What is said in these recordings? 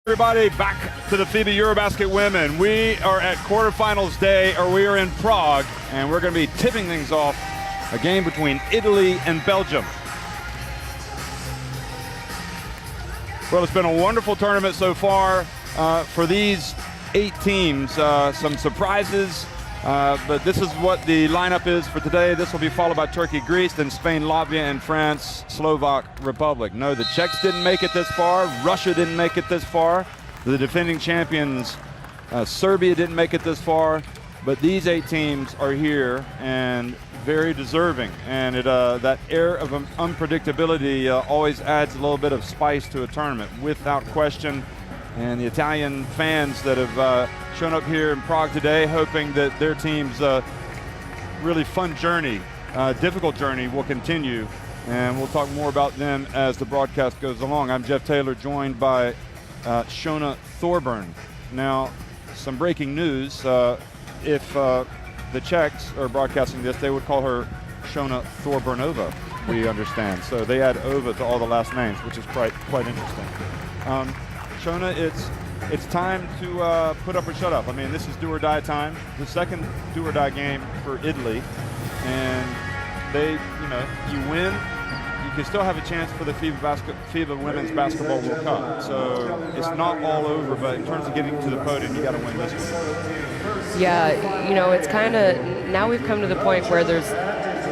Everybody, back to the FIBA EuroBasket Women. We are at quarterfinals day, or we are in Prague, and we're going to be tipping things off a game between Italy and Belgium. Well, it's been a wonderful tournament so far for these 8 teams. Some surprises, but this is what the lineup is for today. This will be followed by Turkey, Greece, then Spain, Latvia, and France, Slovak Republic. No, the Czechs didn't make it this far. Russia didn't make it this far. The defending champions, Serbia, didn't make it this far. But these 8 teams are here and very deserving. And that air of unpredictability always adds a little bit of spice to a tournament, without question. And the Italian fans that have shown up here in Prague today, hoping that their team's really fun journey, difficult journey, will continue. And we'll talk more about them as the broadcast goes along. I'm Jeff Taylor, joined by Shona Thorburn. Now, some breaking news. If the Czechs are broadcasting this, they would call her Shona Thorburnova, we understand. So they add Ova to all the last names, which is quite interesting. Shona, it's time to put up or shut up. I mean, this is do or die time. The second do or die game for Italy, and you win, you can still have a chance for the FIBA Women's Basketball World Cup. So it's not all over, but in terms of getting to the podium, you got to win this one. Yeah, it's kind of, now we've come to the point where there's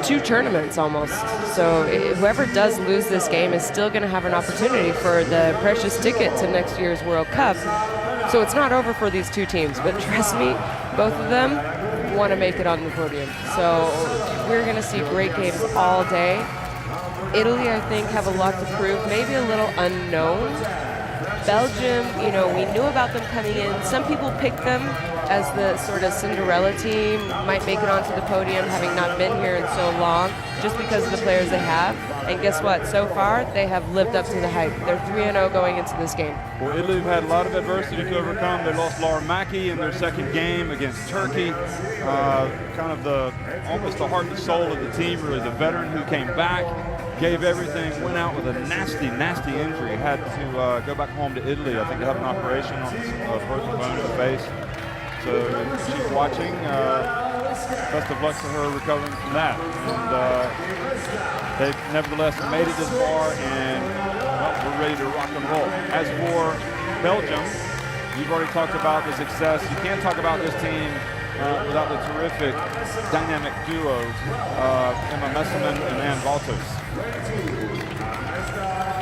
2 tournaments almost. So whoever does lose this game is still going to have an opportunity for the precious ticket to next year's World Cup. So it's not over for these 2 teams, but trust me, both of them want to make it on the podium. So we're going to see great games all day. Italy, I think, have a lot to prove, maybe a little unknown. Belgium, we knew about them coming in. Some people picked them as the sort of Cinderella team, might make it onto the podium having not been here in so long, just because of the players they have. And guess what? So far, they have lived up to the hype. They're 3-0 going into this game. Well, Italy have had a lot of adversity to overcome. They lost Laura Mackey in their second game against Turkey. Kind of almost the heart and soul of the team, really the veteran who came back, gave everything, went out with a nasty injury, had to go back home to Italy. I think they have an operation on a broken bone in the face. So she's watching. Best of luck to her recovering from that. And they've nevertheless made it this far, and we're ready to rock and roll. As for Belgium, you've already talked about the success. You can't talk about this team without the terrific dynamic duo, Emma Messerman and Ann Valtos.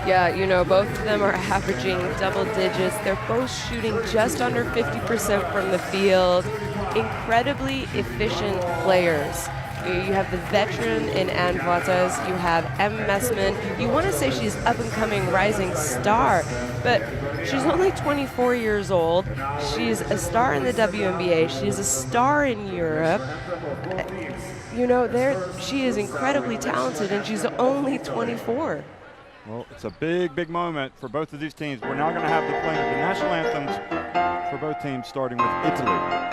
Yeah, both of them are averaging double digits. They're both shooting just under 50% from the field. Incredibly efficient players. You have the veteran in Ann Valtos. You have Emma Messerman. You want to say she's up-and-coming rising star, but she's only 24 years old. She's a star in the WNBA. She's a star in Europe. She is incredibly talented, and she's only 24. Well, it's a big moment for both of these teams. We're now going to have the playing of the national anthems for both teams, starting with Italy.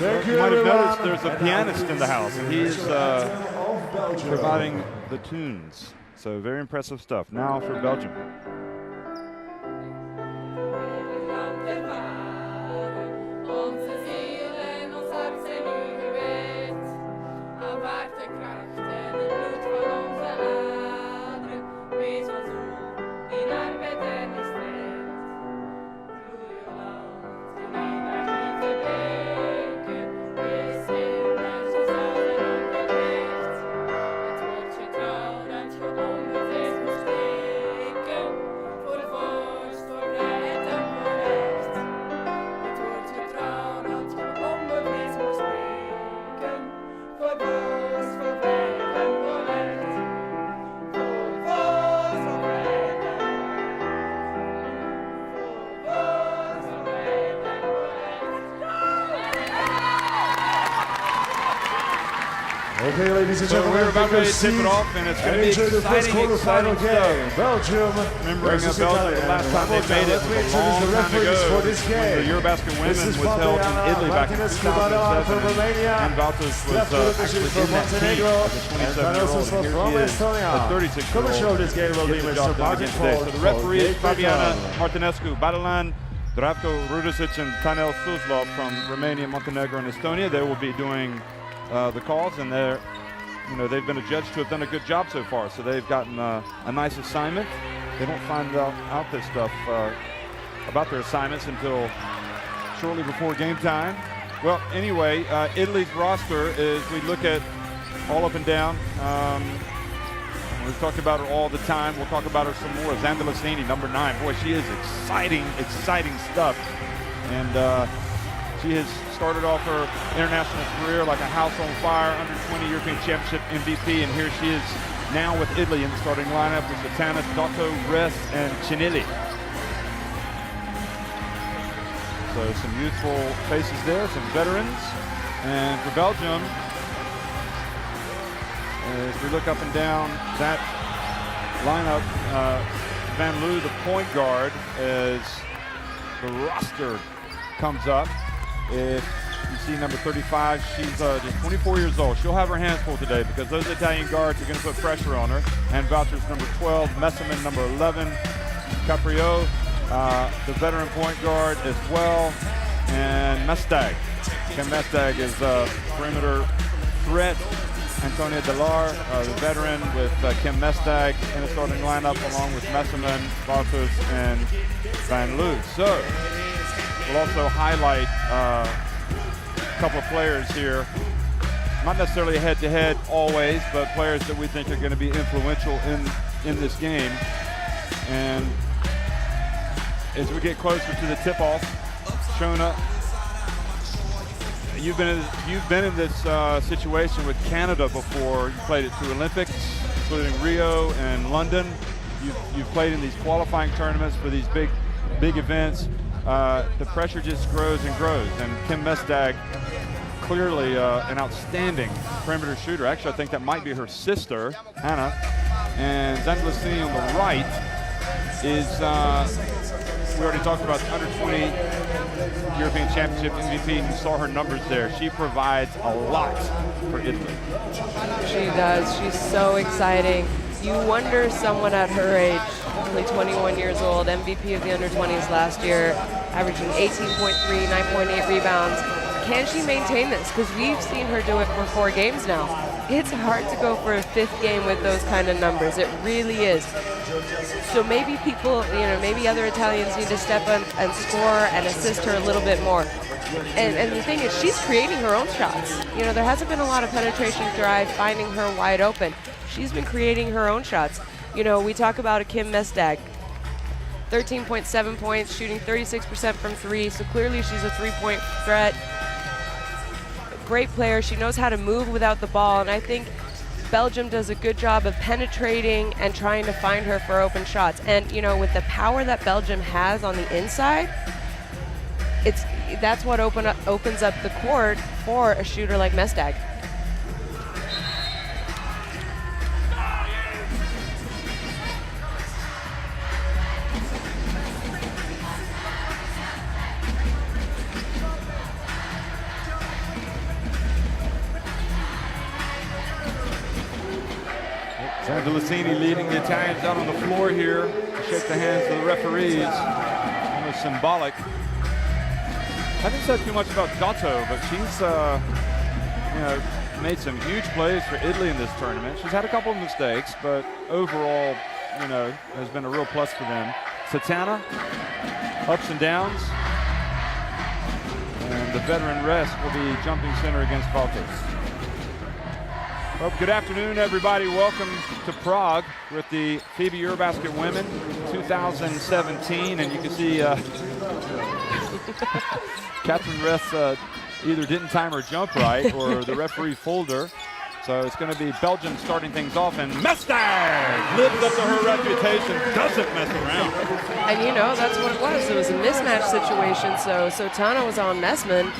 Thank You you, might have everyone. noticed there's a pianist in the house, and he's providing the tunes. So very impressive stuff. Now for Belgium. Okay, ladies and So gentlemen, we're about take your ready to tip it seats off, and it's going and to be enjoy the first exciting, quarterfinal exciting game. stuff. Belgium Remembering versus Belgium, Italy. the last And time one they more made it let's was a introduce long the time referees ago for this when game. the EuroBasket This women is was held in Fabiana Italy back in Martinez 2007. from Romania. And Valtos was Left foot actually officials in from that team Montenegro. as a And 27-year-old. from Here she is, Estonia. a 36-year-old. Commissioner of this game will be getting the Mr. job done Martin again today. So the referees, Fabiana Paul. Martinescu, Badalan, Dravko Rudisic, and Tanel Suzlov from Romania, Montenegro, and Estonia. They will be doing the calls, and they've been adjudged to have done a good job so far. So they've gotten a nice assignment. They don't find out this stuff about their assignments until shortly before game time. Well, anyway, Italy's roster is, we look at all up and down. We've talked about her all the time. We'll talk about her some more. Zandalasini, number 9. Boy, she is exciting stuff. And she has started off her international career like a house on fire, under 20 European Championship MVP, and here she is now with Italy in the starting lineup with Satanas, Dotto, Res, and Cinelli. So some youthful faces there, some veterans. And for Belgium, as we look up and down that lineup, Van Loo, the point guard, as the roster comes up. If you see number 35, she's just 24 years old. She'll have her hands full today because those Italian guards are going to put pressure on her. And Voucher's number 12, Messaman number 11, Caprio, the veteran point guard as well, and Mestag. Ken Mestag is a perimeter threat. Antonia Delar, the veteran, with Kim Mestag in the starting lineup, along with Messaman, Bartos, and Van Loo. So we'll also highlight a couple of players here, not necessarily head-to-head always, but players that we think are going to be influential in this game. And as we get closer to the tip-off, Shona, you've been in this situation with Canada before. You played at 2 Olympics, including Rio and London. You've played in these qualifying tournaments for these big events. The pressure just grows and grows. And Kim Mestag, clearly an outstanding perimeter shooter. Actually, I think that might be her sister, Hannah. And Zandalasini on the right is, we already talked about the under 20 European Championship MVP, and you saw her numbers there. She provides a lot for Italy. She does. She's so exciting. You wonder, someone at her age, only 21 years old, MVP of the under 20s last year, averaging 18.3, 9.8 rebounds. Can she maintain this? Because we've seen her do it for 4 games now. It's hard to go for a 5th game with those kind of numbers. It really is. So maybe people, maybe other Italians need to step in and score and assist her a little bit more. And the thing is, she's creating her own shots. There hasn't been a lot of penetration drive finding her wide open. She's been creating her own shots. We talk about a Kim Mestag, 13.7 points, shooting 36% from 3, so clearly she's a 3-point threat. Great player. She knows how to move without the ball, and I think Belgium does a good job of penetrating and trying to find her for open shots. And with the power that Belgium has on the inside, that's what opens up the court for a shooter like Mestag. Sandelicini leading the Italians out on the floor here to shake the hands of the referees. Almost symbolic. Haven't said too much about Gatto, but she's made some huge plays for Italy in this tournament. She's had a couple of mistakes, but overall, has been a real plus for them. Satana, ups and downs. And the veteran rest will be jumping center against Valtos. Well, good afternoon, everybody. Welcome to Prague with the FIBA EuroBasket Women 2017. And you can see Catherine Rest either didn't time her jump right or the referee fooled her. So it's going to be Belgium starting things off, and Mestag lives up to her reputation, doesn't mess around. And that's what it was. It was a mismatch situation. So Tana was on Messman,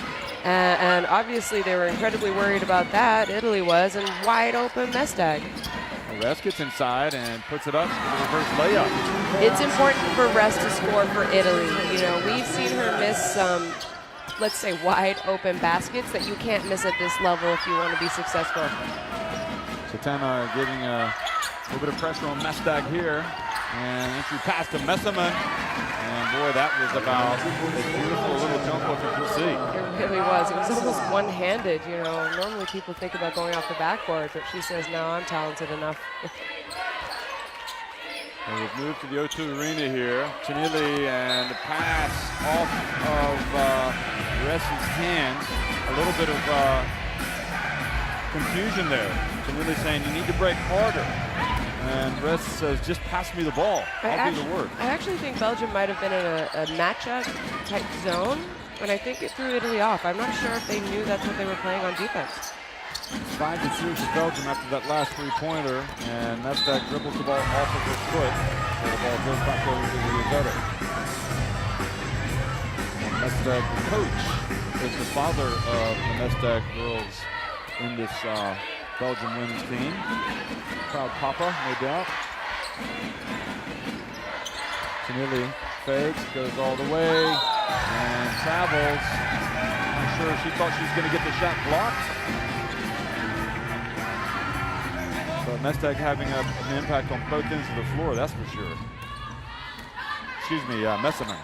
and obviously they were incredibly worried about that. Italy was, and wide open Mestag. Rest gets inside and puts it up for the reverse layup. It's important for Rest to score for Italy. We've seen her miss some, let's say, wide open baskets that you can't miss at this level if you want to be successful. Satana getting a little bit of pressure on Mestag here. And entry pass to Messaman. And boy, that was about as beautiful a little jump hook as you'll see. It really was. It was almost one-handed. Normally people think about going off the backboard, but she says, no, I'm talented enough. And we've moved to the O2 Arena here. Chinili and the pass off of Ress's hands. A little bit of confusion there. Chinili saying you need to break harder. And Ress says, just pass me the ball. I'll do the work. I actually think Belgium might have been in a matchup type zone, and I think it threw Italy off. I'm not sure if they knew that's what they were playing on defense. 5-2 for Belgium after that last three-pointer, and Mestag dribbles the ball off of his foot. So the ball goes back over to the Rosetta. Mestag, the coach, is the father of the Mestag girls in this Belgium women's team. Proud papa, no doubt. Chinili fakes, goes all the way, and travels. I'm sure she thought she was going to get the shot blocked. But Mestag having an impact on both ends of the floor, that's for sure. Excuse me, Messaman.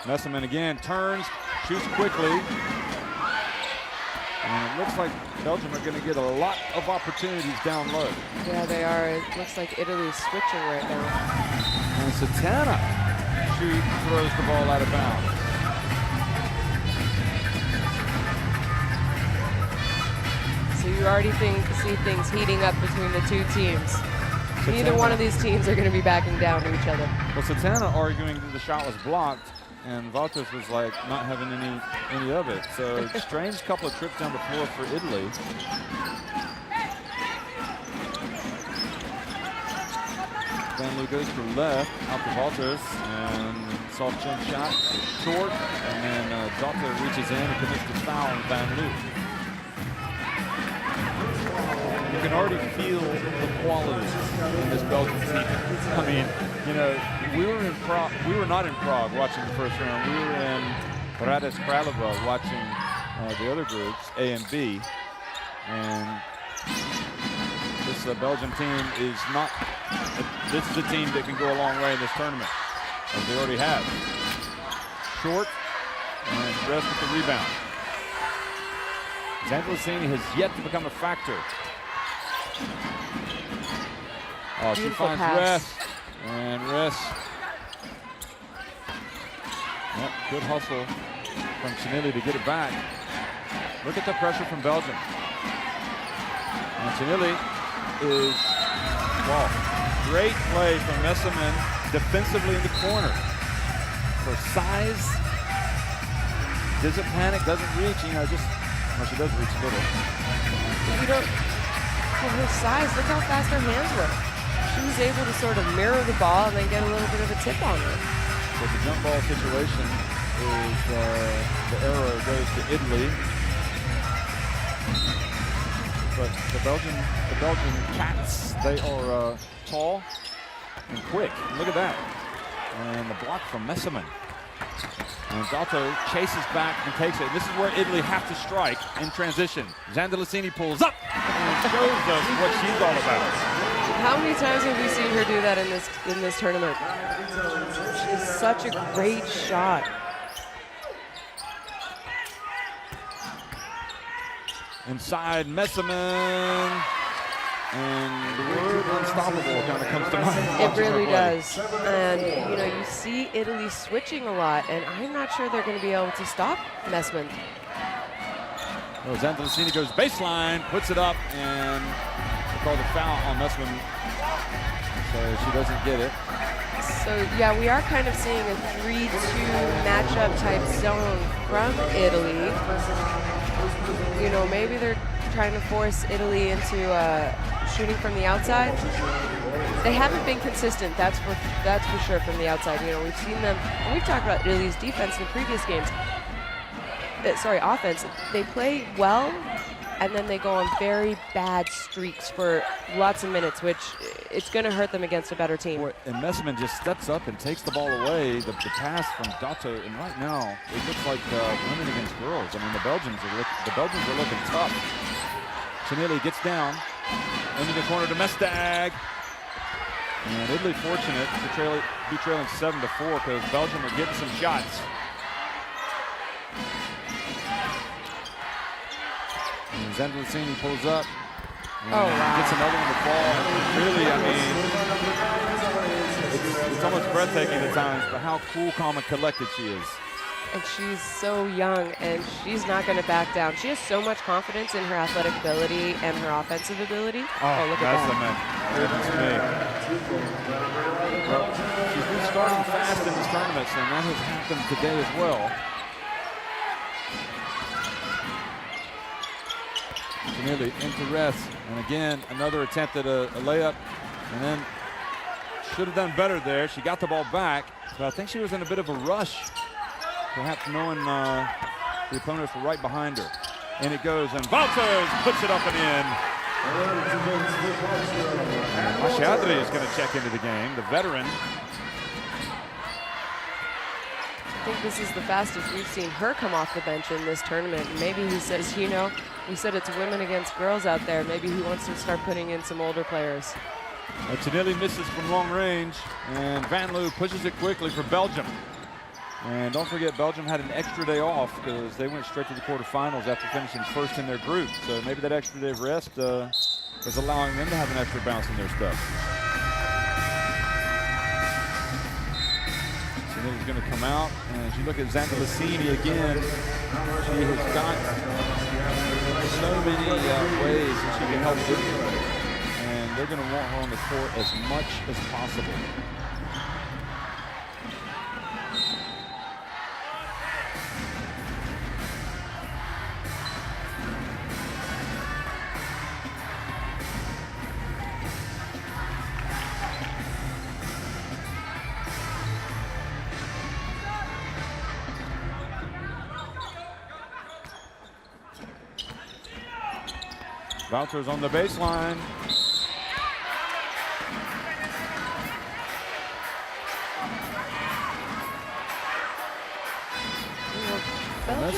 Messaman again turns, shoots quickly. And it looks like Belgium are going to get a lot of opportunities down low. Yeah, they are. It looks like Italy's switching right now. And Satana throws the ball out of bounds. So you already see things heating up between the two teams. Neither one of these teams are going to be backing down to each other. Well, Satana arguing that the shot was blocked, and Valtos was like not having any of it. So strange couple of trips down the floor for Italy. Van Loo goes for left, out to Valtos, and soft jump shot, short, and then Zotto reaches in and commits the foul on Van Loo. You can already feel the quality in this Belgian team. I mean, we were not in Prague watching the first round. We were in Hradec Kralova watching the other groups, A and B. And this Belgian team is not, this is a team that can go a long way in this tournament, as they already have. Short, and Rest with the rebound. Sandelicini has yet to become a factor. Oh, she finds Rest, and Rest. Well, good hustle from Chinili to get it back. Look at the pressure from Belgium. And Chinili is, well, great play from Messaman defensively in the corner. For size, doesn't panic, doesn't reach, well, she does reach a little. For her size, look how fast her hands were. She was able to sort of mirror the ball and then get a little bit of a tip on her. So the jump ball situation is the arrow goes to Italy. But the Belgian Cats, they are tall and quick. Look at that. And the block from Messaman. And Dato chases back and takes it. And this is where Italy have to strike in transition. Zandalicini pulls up and shows us what she's all about. How many times have we seen her do that in this tournament? She's such a great shot. Inside Messiman. And the word unstoppable kind of comes to mind. It really does. And, you know, you see Italy switching a lot, and I'm not sure they're going to be able to stop Messman. Well, Zandalicini goes baseline, puts it up, and they call the foul on Messman. So she doesn't get it. So, yeah, we are kind of seeing a 3-2 matchup type zone from Italy. You know, maybe they're trying to force Italy into shooting from the outside. They haven't been consistent, that's for sure, from the outside. You know, we've seen them, and we've talked about Italy's defense in previous games. Offense. They play well, and then they go on very bad streaks for lots of minutes, which it's going to hurt them against a better team. And Messiman just steps up and takes the ball away. The pass from Dato, and right now it looks like women against girls. I mean, the Belgians are looking tough. Chinelli gets down into the corner to Mestag, and Italy fortunate to be trailing 7-4 because Belgium are getting some shots. And Zandalicini pulls up. Wow. Gets another one to fall. Really, I mean, it's almost breathtaking at times, but how cool, calm, and collected she is. And she's so young, and she's not going to back down. She has so much confidence in her athletic ability and her offensive ability. Oh, look at that. Goodness me. Well, she's been starting fast in this tournament, and that has happened today as well. Nearly into rest, and again another attempt at a layup, and then should have done better there. She got the ball back, but I think she was in a bit of a rush, perhaps knowing the opponents were right behind her. And it goes, and Valters puts it up and in. Machadri is going to check into the game, the veteran. I think this is the fastest we've seen her come off the bench in this tournament. Maybe he says, you know, we said it's women against girls out there. Maybe he wants to start putting in some older players. Tinelli misses from long range, and Van Loo pushes it quickly for Belgium. And don't forget, Belgium had an extra day off because they went straight to the quarterfinals after finishing first in their group. So maybe that extra day of rest is allowing them to have an extra bounce in their step. Tinelli's going to come out, and as you look at Zandalicini again, she has got so many ways that she can help Italy, and they're going to want her on the court as much as possible. Valters on the baseline.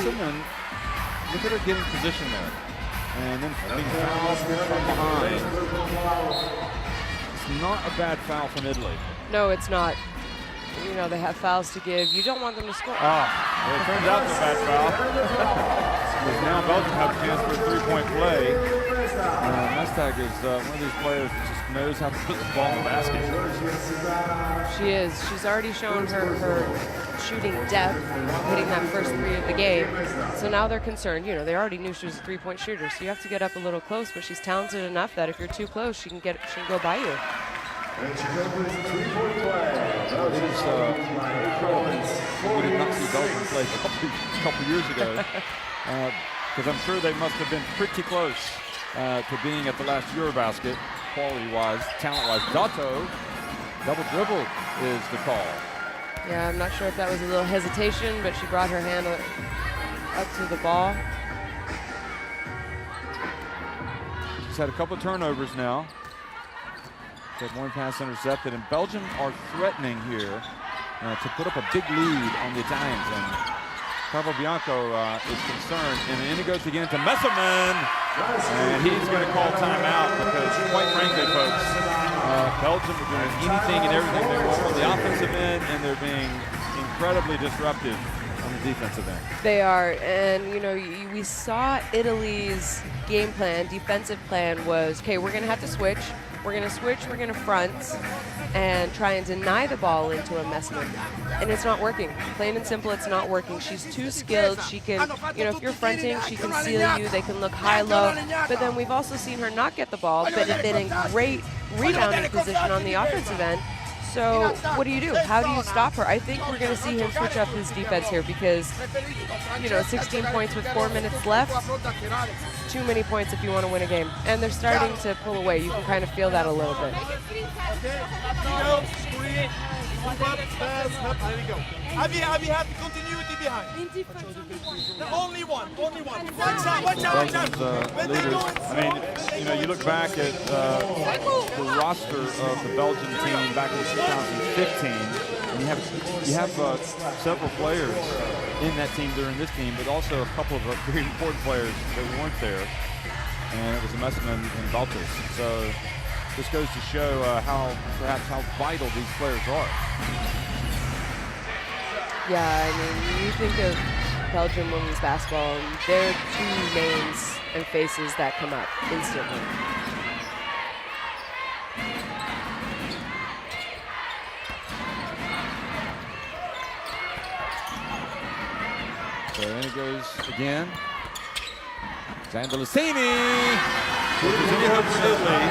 And look at her getting position there. And then being fouled from behind. It's not a bad foul from Italy. No, it's not. You know, they have fouls to give. You don't want them to score. Well, it turns out it's a bad foul. Because now Belgium have a chance for a three-point play. Mestag is one of these players that just knows how to put the ball in the basket. She is. She's already shown her shooting depth, hitting that first three of the game. So now they're concerned. You know, they already knew she was a three-point shooter, so you have to get up a little close. But she's talented enough that if you're too close, she can go by you. It is we did not see Belgium play a couple years ago, because I'm sure they must have been pretty close to being at the last EuroBasket, quality-wise, talent-wise. Dato, double dribble is the call. Yeah, I'm not sure if that was a little hesitation, but she brought her hand up to the ball. She's had a couple of turnovers now. She had one pass intercepted, and Belgium are threatening here to put up a big lead on the Italians. And Bianco is concerned. And then it goes again to Messerman. And he's going to call timeout because, quite frankly, folks, Belgium are doing anything and everything they want on the offensive end, and they're being incredibly disruptive on the defensive end. They are, and you know, we saw Italy's game plan, defensive plan was, okay, we're going to have to switch. We're going to switch, we're going to front, and try and deny the ball into a Messman. And it's not working. Plain and simple, it's not working. She's too skilled. She can, you know, if you're fronting, she can seal you. They can look high-low. But then we've also seen her not get the ball, but then in great rebounding position on the offensive end. So what do you do? How do you stop her? I think we're going to see him switch up his defense here because, you know, 16 points with 4 minutes left, too many points if you want to win a game. And they're starting to pull away. You can kind of feel that a little bit. Avi have the continuity behind. Only one. Watch out. Leaders. I mean, you know, you look back at the roster of the Belgian team back in 2015, and you have several players in that team during this team, but also a couple of very important players that weren't there, and it was Messman and Valters. So this goes to show how vital these players are. Yeah, I mean, you think of Belgium women's basketball, and there are two names and faces that come up instantly. So in it goes again. Zandalicini. If there's any hope for Italy,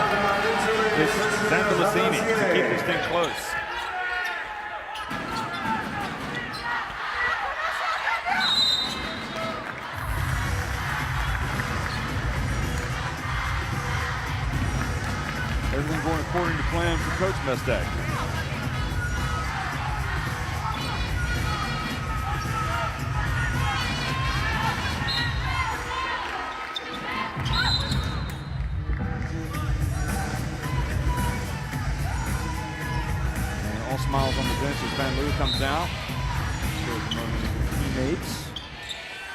it's Zandalicini to keep this thing close. Everything going according to plan for Coach Mestek. All smiles on the bench as Van Loo comes out. Shows a moment with his teammates.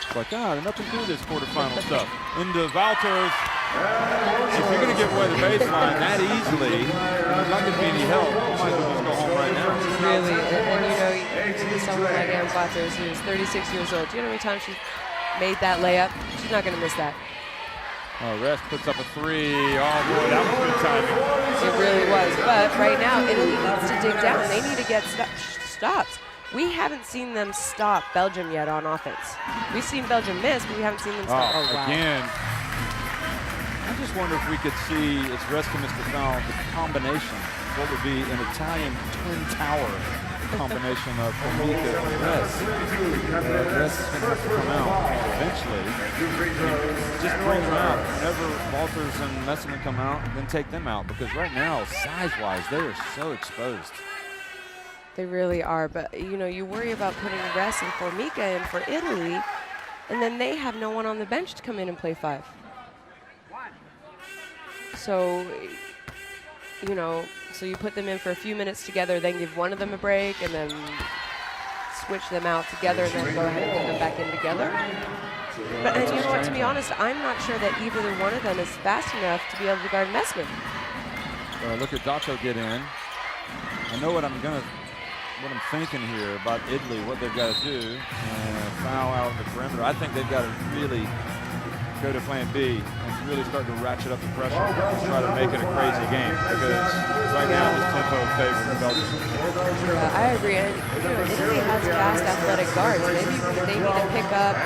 It's like, there's nothing to this quarterfinal stuff. Into Valters. If you're going to give away the baseline that easily, there's not going to be any help. You might as well just go home right now. Really, and you know, someone like Ann Valters, who's 36 years old, do you know how many times she's made that layup? She's not going to miss that. Rest puts up a three. Oh boy, that was good timing. It really was, but right now Italy needs to dig down. They need to get stops. We haven't seen them stop Belgium yet on offense. We've seen Belgium miss, but we haven't seen them stop. Oh, wow. Again. I just wonder if we could see, as Reska Mr. Foul, the combination, what would be an Italian twin tower combination of Formica and Rest. Rest is going to have to come out eventually. Just bring them out. Whenever Walters and Messman come out, then take them out. Because right now, size-wise, they are so exposed. They really are. But, you know, you worry about putting Rest and Formica in for Italy, and then they have no one on the bench to come in and play five. So, you know, so you put them in for a few minutes together, then give one of them a break, and then switch them out together, and then go ahead and put them back in together. But and you know what, to be honest, I'm not sure that either one of them is fast enough to be able to guard Messman. Look at Dato get in. I know what I'm thinking here about Italy, what they've got to do, and foul out of the perimeter. I think they've got to really go to plan B and really start to ratchet up the pressure and try to make it a crazy game, because right now this tempo favors Belgium. I agree. And you know, Italy has fast, athletic guards. Maybe they need to pick up,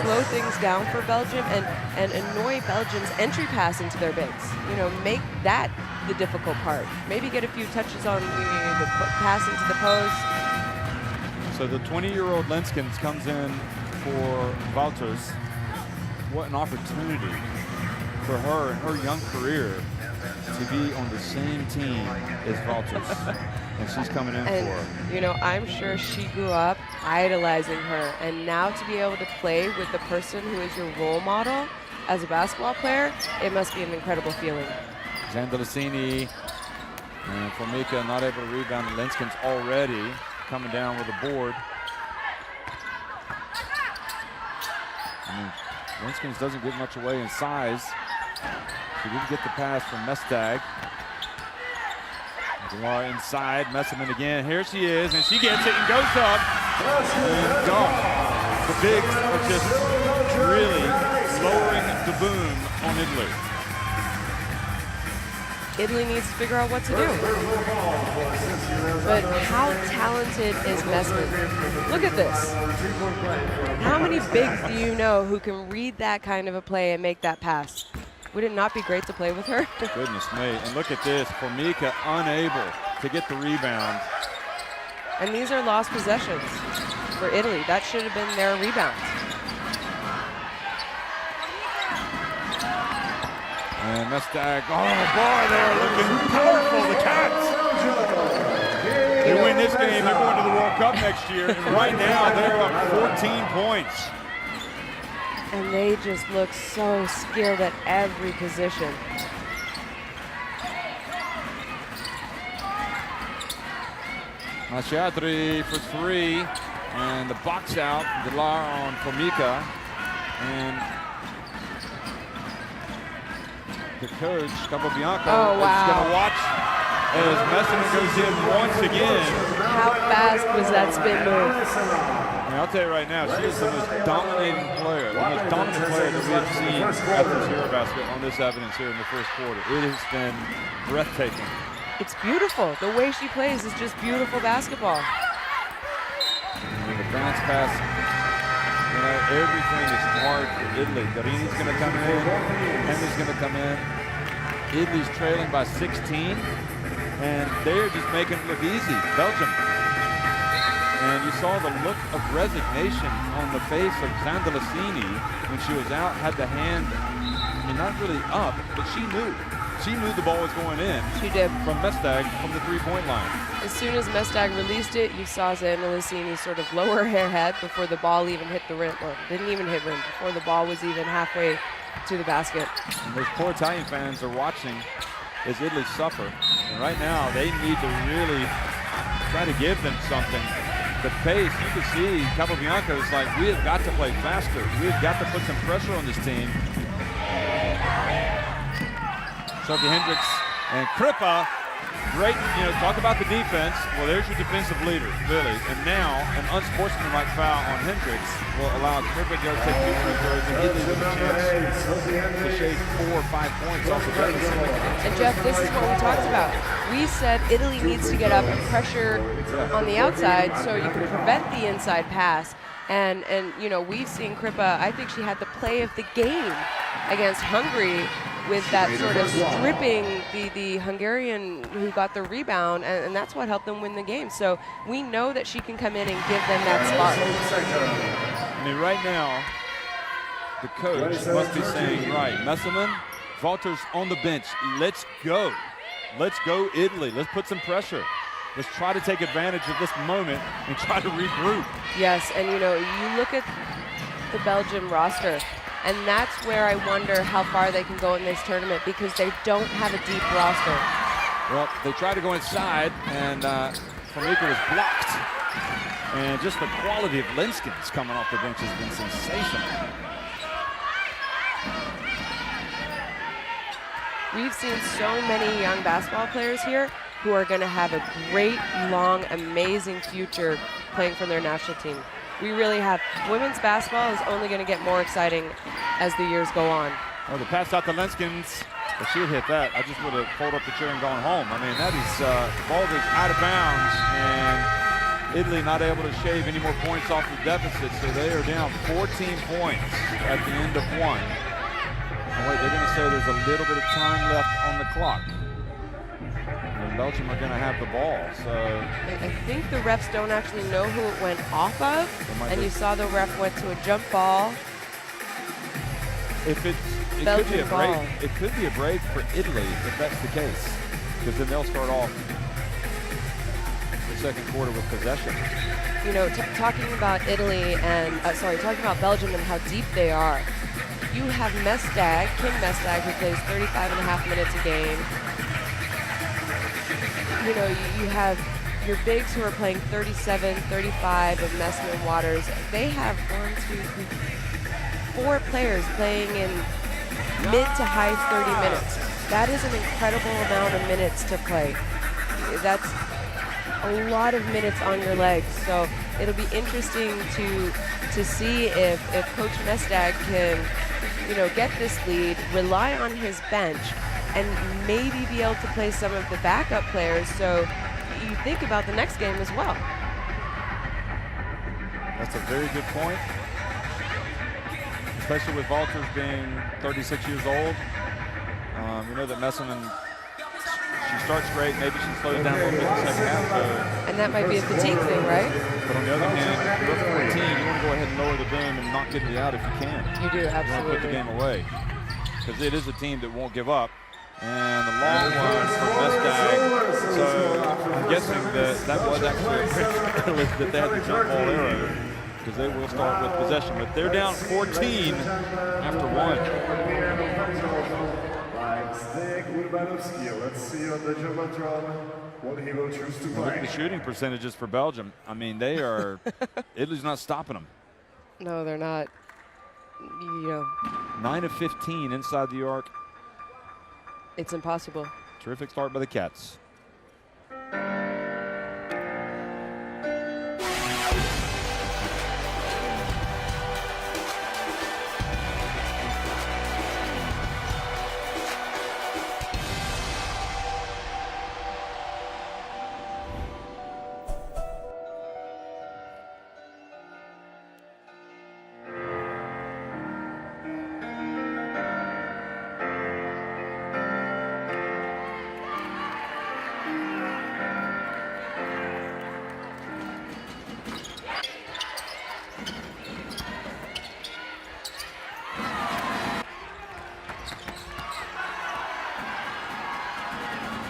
slow things down for Belgium, and annoy Belgium's entry pass into their bigs. You know, make that the difficult part. Maybe get a few touches on the pass into the post. So the 20-year-old Lenskens comes in for Valters. What an opportunity for her in her young career to be on the same team as Valters. And she's coming in for her. You know, I'm sure she grew up idolizing her, and now to be able to play with the person who is your role model as a basketball player, it must be an incredible feeling. Zandalicini and Formica not able to rebound. The Lenskens already coming down with a board. I mean, Linskens doesn't give much away in size. She didn't get the pass from Mestag. Delar inside, Messerman again. Here she is, and she gets it and goes up. And gone. The bigs are just really lowering the boom on Italy. Italy needs to figure out what to do. But how talented is Messerman? Look at this. How many bigs do you know who can read that kind of a play and make that pass? Would it not be great to play with her? Goodness me. And look at this. Formica unable to get the rebound. And these are lost possessions for Italy. That should have been their rebound. And Mestag, oh boy, they're looking powerful, the Cats. They win this game, they're going to the World Cup next year. And right now, they're up 14 points. And they just look so skilled at every position. Mashatri for three, and the box out, Delar on Formica. And the coach, Capobianco, is going to watch as Messerman goes in once again. How fast was that spin move? I mean, I'll tell you right now, she is the most dominating player, the most dominant player that we have seen at this EuroBasket on this evidence here in the first quarter. It has been breathtaking. It's beautiful. The way she plays is just beautiful basketball. And the bounce pass, you know, everything is hard for Italy. Garini's going to come in, Henry's going to come in. Italy's trailing by 16, and they're just making it look easy. Belgium. And you saw the look of resignation on the face of Zandalasini when she was out, had the hand, I mean, not really up, but she knew. She knew the ball was going in. She did. From Mestag from the three-point line. As soon as Mestag released it, you saw Zandalasini sort of lower her head before the ball even hit the rim, or didn't even hit rim, before the ball was even halfway to the basket. And those poor Italian fans are watching as Italy suffer. And right now, they need to really try to give them something. The pace, you can see Capobianco is like, we have got to play faster. We have got to put some pressure on this team. Sophie Hendricks and Kripa, great, you know, talk about the defense. Well, there's your defensive leader, really. And now, an unsportsmanlike foul on Hendricks will allow Kripa to go take 2 free throws and Italy with a chance to shave 4 or 5 points off the deficit. And Jeff, this is what we talked about. We said Italy needs to get up and pressure on the outside so you can prevent the inside pass. And you know, we've seen Kripa, I think she had the play of the game against Hungary with that sort of stripping the Hungarian who got the rebound, and that's what helped them win the game. So we know that she can come in and give them that spark. I mean, right now, the coach must be saying, right, Messerman, Walters on the bench, let's go. Let's go, Italy. Let's put some pressure. Let's try to take advantage of this moment and try to regroup. Yes, and you know, you look at the Belgium roster, and that's where I wonder how far they can go in this tournament because they don't have a deep roster. Well, they tried to go inside, and Formica was blocked. And just the quality of Linskens coming off the bench has been sensational. We've seen so many young basketball players here who are going to have a great, long, amazing future playing for their national team. We really have. Women's basketball is only going to get more exciting as the years go on. Oh, the pass out to Linskens. If she had hit that, I just would have pulled up the chair and gone home. I mean, that is, the ball was out of bounds, and Italy not able to shave any more points off the deficit, so they are down 14 points at the end of one. Oh, wait, they're going to say there's a little bit of time left on the clock. And Belgium are going to have the ball, so. I think the refs don't actually know who it went off of, and you saw the ref went to a jump ball. If it could be a break. It could be a break for Italy if that's the case, because then they'll start off the second quarter with possession. You know, talking about Italy and talking about Belgium and how deep they are. You have Mestag, Kim Mestag, who plays 35.5 minutes a game. You know, you have your bigs who are playing 37, 35 of Messman and Waters, they have 4 players playing in mid to high 30 minutes. That is an incredible amount of minutes to play. That's a lot of minutes on your legs. So it'll be interesting to see if Coach Mestag can, get this lead, rely on his bench, and maybe be able to play some of the backup players. So you think about the next game as well. That's a very good point, especially with Walters being 36 years old. We know that Messman, she starts great. Maybe she slows down a little bit in the second half. And that might be a fatigue thing, right? But on the other hand, if you're up 14, you want to go ahead and lower the boom and knock Italy out if you can. You do, absolutely. You want to put the game away, because it is a team that won't give up. And the long one for Mestag. So I'm guessing that was actually a privilege that they had to jump ball arrow, because they will start with possession. But they're down 14 after 1. Let's see on the Jumbotron what he will choose to Look at the shooting percentages for Belgium. I mean, they are, Italy's not stopping them. No, they're not. 9 of 15 inside the arc. It's impossible. Terrific start by the Cats.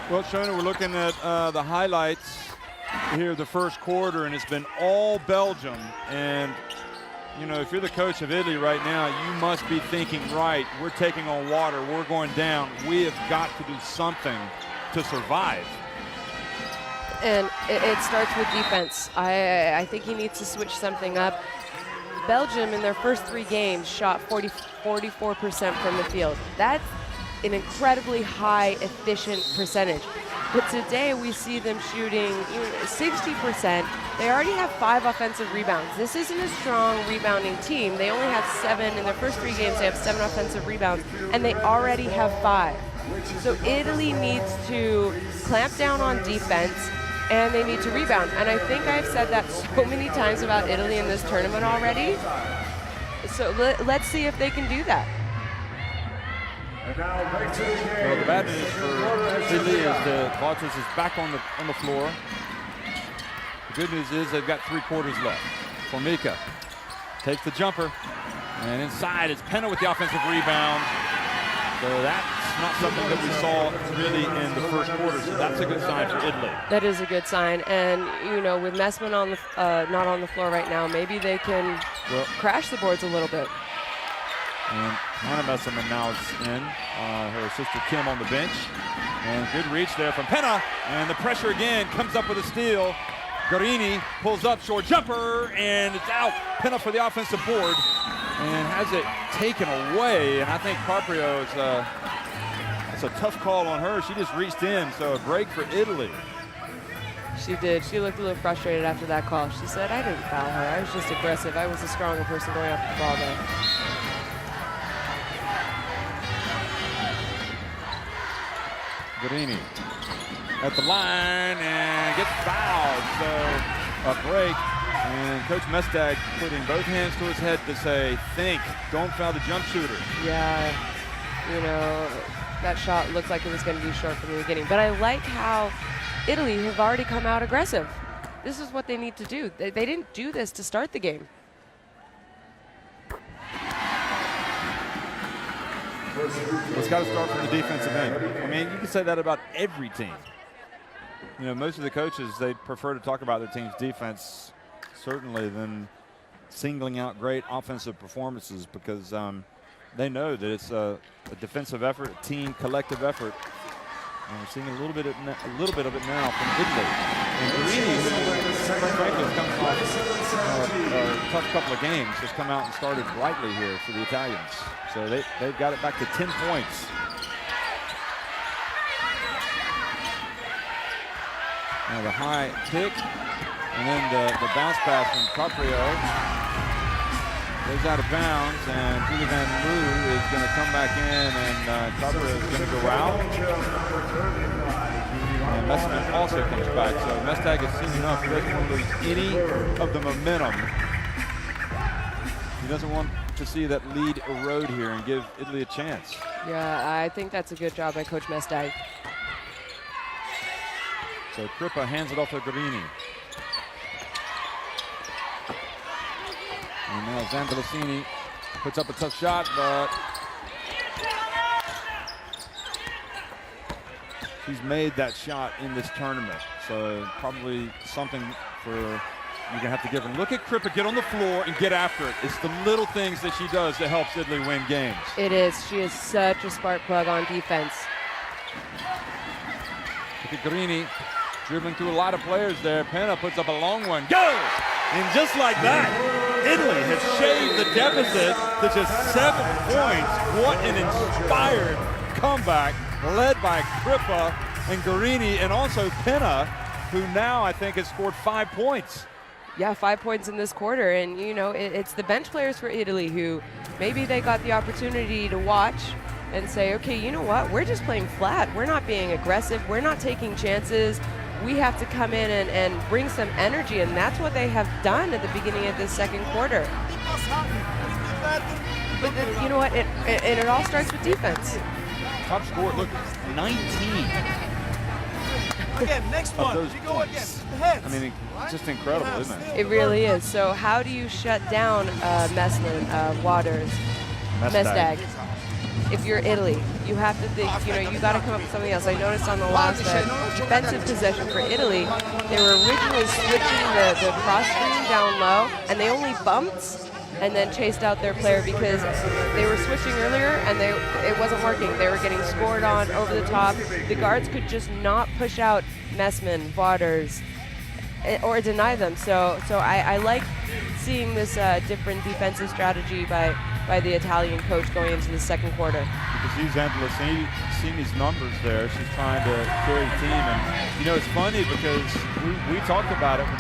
Well, Shona, we're looking at the highlights here of the first quarter, and it's been all Belgium. And, if you're the coach of Italy right now, you must be thinking, right, we're taking on water, we're going down. We have got to do something to survive. And it starts with defense. I think he needs to switch something up. Belgium, in their first 3 games, shot 44% from the field. That's an incredibly high, efficient percentage. But today we see them shooting 60%. They already have 5 offensive rebounds. This isn't a strong rebounding team. They only have 7. In their first 3 games, they have 7 offensive rebounds, and they already have 5. So Italy needs to clamp down on defense, and they need to rebound. And I think I've said that so many times about Italy in this tournament already. So let's see if they can do that. And now back to the game. Well, the bad news for Italy is that Walters is back on the floor. The good news is they've got 3 quarters left. Formica takes the jumper, and inside it's Penna with the offensive rebound. So that's not something that we saw really in the first quarter. So that's a good sign for Italy. That is a good sign, and with Messman on the not on the floor right now, maybe they can crash the boards a little bit. And Hannah Messman now is in. Her sister Kim on the bench. And good reach there from Penna. And the pressure again comes up with a steal. Guarini pulls up, short jumper, and it's out. Penna for the offensive board. And has it taken away. And I think Carprio is it's a tough call on her. She just reached in, so a break for Italy. She did. She looked a little frustrated after that call. She said, I didn't foul her. I was just aggressive. I was the stronger person going after the ball there. Guarini at the line and gets fouled. So a break, and Coach Mestag putting both hands to his head to say, think, don't foul the jump shooter. Yeah, that shot looked like it was going to be short from the beginning. But I like how Italy have already come out aggressive. This is what they need to do. They didn't do this to start the game. It's got to start from the defensive end. I mean, you can say that about every team. Most of the coaches, they prefer to talk about their team's defense, certainly, than singling out great offensive performances, because they know that it's a defensive effort, a team collective effort. And we're seeing a little bit of it now from Italy. And Guarini, who quite frankly has come off a tough couple of games, has come out and started brightly here for the Italians. So they've got it back to 10 points. Now the high pick, and then the bounce pass from Caprio. Goes out of bounds, and Julie Van Loo is going to come back in, and Caprio is going to go out. And Messman also comes back, so Mestag has seen enough. He doesn't want to lose any of the momentum. He doesn't want to see that lead erode here and give Italy a chance. Yeah, I think that's a good job by Coach Mestag. So Crippa hands it off to Guarini. And now Zandalicini puts up a tough shot, but he's made that shot in this tournament. So probably something for you're gonna have to give him. Look at Crippa get on the floor and get after it. It's the little things that she does that helps Italy win games. It is. She is such a spark plug on defense. Look at Guarini dribbling through a lot of players there. Penna puts up a long one. Go! And just like that, Italy has shaved the deficit to just 7 points. What an inspired comeback led by Crippa and Guarini, and also Penna, who now I think has scored 5 points. Yeah, 5 points in this quarter, and you know, it's the bench players for Italy who maybe they got the opportunity to watch and say, okay, you know what, we're just playing flat. We're not being aggressive. We're not taking chances. We have to come in and bring some energy, and that's what they have done at the beginning of this second quarter. But then, you know what, it all starts with defense. Top score, look, 19. Again, next one. Those We go again. points. Heads. I mean, it's just incredible, isn't it? It really is. So how do you shut down Messman, Waters, Mestag? If you're Italy, you have to think, you know, you got to come up with something else. I noticed on the last defensive possession for Italy, they were originally switching the cross screen down low, and they only bumped and then chased out their player because they were switching earlier and it wasn't working. They were getting scored on over the top. The guards could just not push out Messman, Waters, or deny them. So I like seeing this different defensive strategy by the Italian coach going into the second quarter. You can see Zandalicini's numbers there. She's trying to carry the team. And, you know, it's funny because we talked about it when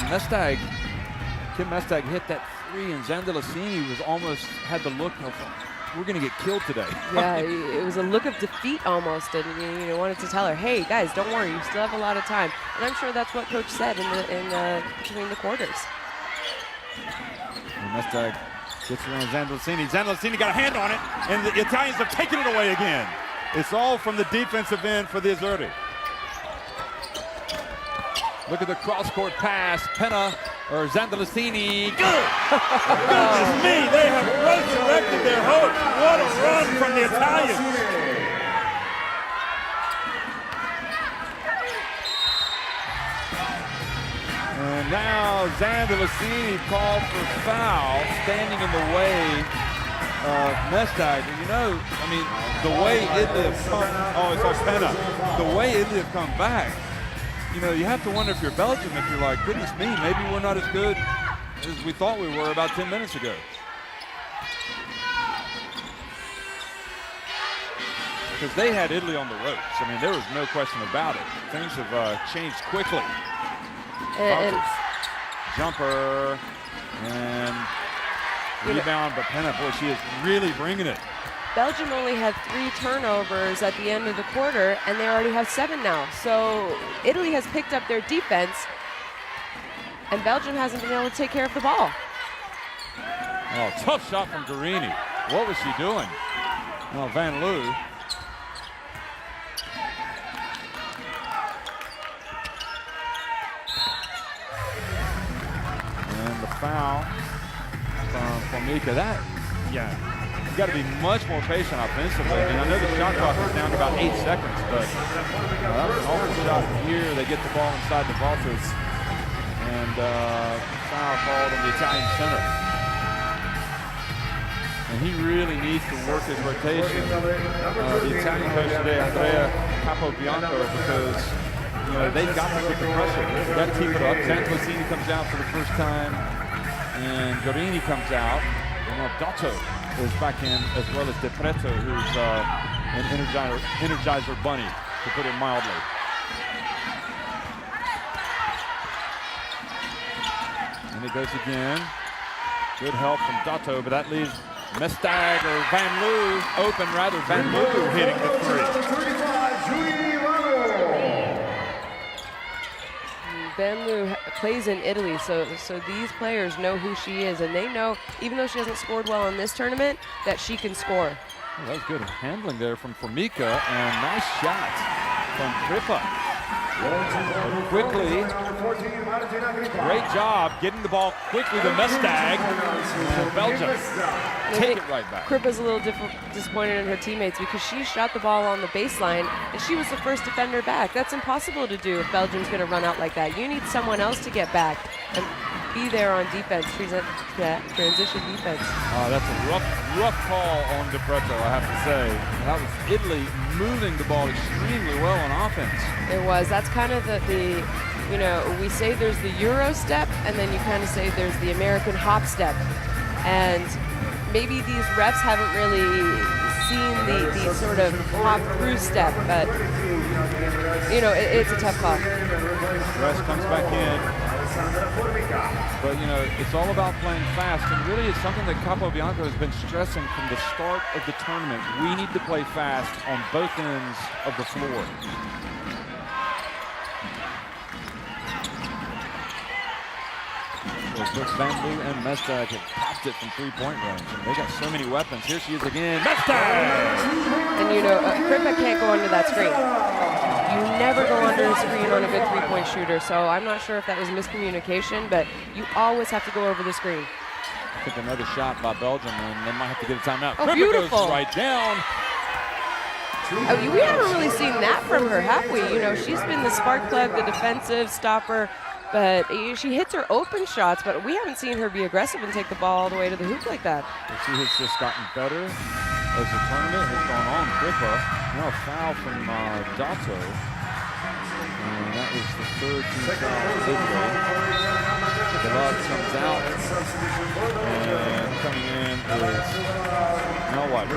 Kim Mestag hit that three, and Zandalicini was almost had the look of, we're going to get killed today. Yeah, it was a look of defeat almost, and you know, wanted to tell her, hey, guys, don't worry, you still have a lot of time. And I'm sure that's what Coach said in between the quarters. And Mestag gets around Zandalicini. Zandalicini got a hand on it, and the Italians have taken it away again. It's all from the defensive end for the Azzurri. Look at the cross-court pass. Penna or Zandalicini. Good! Goodness me, they have resurrected their hope. What a run from the Italians. And now Zandalicini called for foul, standing in the way of Mestag. You know, I mean, the way Italy have come, it's on Penna. The way Italy have come back, you know, you have to wonder if you're Belgium, if you're like, goodness me, maybe we're not as good as we thought we were about 10 minutes ago. Because they had Italy on the ropes. I mean, there was no question about it. Things have changed quickly. And jumper and rebound, but Penna, boy, she is really bringing it. Belgium only had 3 turnovers at the end of the quarter, and they already have 7 now. So Italy has picked up their defense, and Belgium hasn't been able to take care of the ball. Oh, tough shot from Guarini. What was she doing? Well, Van Loo. And the foul from Formica. You got to be much more patient offensively. I mean, I know the shot clock is down to about 8 seconds, but that was an awful shot here. They get the ball inside the vaulters, and foul called on the Italian center. and he really needs to work his rotation. The Italian coach today, Andrea Capobianco, because they've got to put the pressure. They've got to keep it up. Santossini comes out for the first time, and Gorini comes out, and now Dotto is back in, as well as De Preto, who's an energizer bunny, to put it mildly. And it goes again. Good help from Dotto, but that leaves Mestag or Van Loo open, rather. Van Loo hitting the three. Van Loo plays in Italy, so these players know who she is, and they know, even though she hasn't scored well in this tournament, that she can score. Well, that was good handling there from Formica, and nice shot from Kripa. Quickly, great job getting the ball quickly to Mestag. Belgium take it right back. Kripa's a little disappointed in her teammates because she shot the ball on the baseline and she was the first defender back. That's impossible to do if Belgium's going to run out like that. You need someone else to get back and be there on defense, transition defense. That's a rough call on De Preto, I have to say. That was Italy moving the ball extremely well on offense. It was. That's kind of the we say there's the Euro step, and then you kind of say there's the American hop step. And maybe these refs haven't really seen the sort of hop through step, but, it's a tough call. Rest comes back in. But, it's all about playing fast, and really it's something that Capobianco has been stressing from the start of the tournament. We need to play fast on both ends of the floor. Both Van Loo and Mestag have popped it from three-point range, and they got so many weapons. Here she is again, Mestag! And Kripa can't go under that screen. You never go under a screen on a good three-point shooter, so I'm not sure if that was miscommunication, but you always have to go over the screen. I think another shot by Belgium, and they might have to get a timeout. Oh, Kripa beautiful. goes right down. We haven't really seen that from her, have we? She's been the spark plug, the defensive stopper, but she hits her open shots, but we haven't seen her be aggressive and take the ball all the way to the hoop like that. She has just gotten better as the tournament has gone on. Kripa, now a foul from Dotto. And that was the third team foul for Italy. The love comes out, and coming in is Mel White.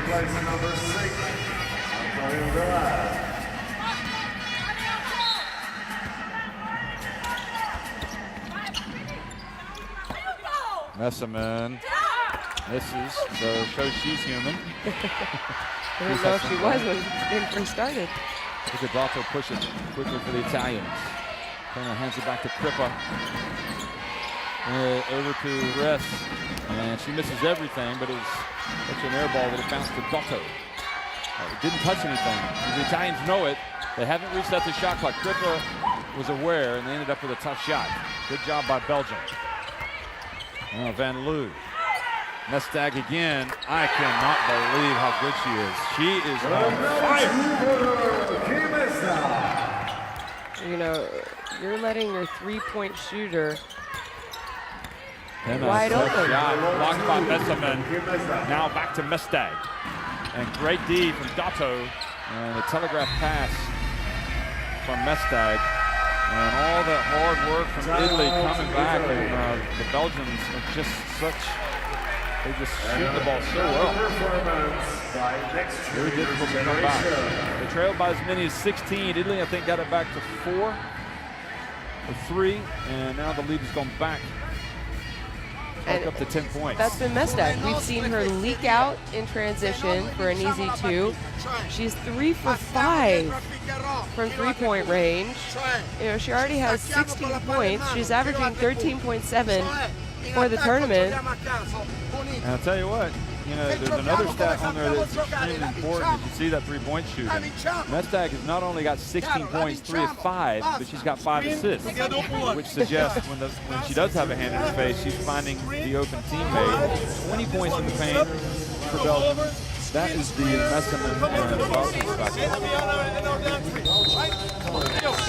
Messaman misses, so shows she's human. I didn't know if she was when the game first started. Look at Dotto push it quickly for the Italians. Kind of hands it back to Kripa. Over to Ress, and she misses everything, but it was such an air ball that it bounced to Dotto. It didn't touch anything. The Italians know it. They haven't reset the shot clock. Kripa was aware, and they ended up with a tough shot. Good job by Belgium. Now Van Loo. Mestag again. I cannot believe how good she is. She is on fire. You're letting your three-point shooter And wide open. Shot blocked by Messaman. Now back to Mestag. And great D from Dotto. And a telegraph pass from Mestag. And all that hard work from Italy coming back. And the Belgians are just they just shoot the ball so well. Very difficult to come back. They trailed by as many as 16. Italy, I think, got it back to 4 or 3. And now the lead has gone back up to 10 points. That's been Mestag. We've seen her leak out in transition for an easy 2. She's 3 for 5 from three-point range. She already has 16 points. She's averaging 13.7 for the tournament. And I'll tell you what, there's another stat on there that's extremely important. As you see that three-point shooting. Mestag has not only got 16 points, 3 of 5, but she's got 5 assists, which suggests when she does have a hand in her face, she's finding the open teammate. 20 points in the paint for Belgium. That is the Messaman and Belgium factor.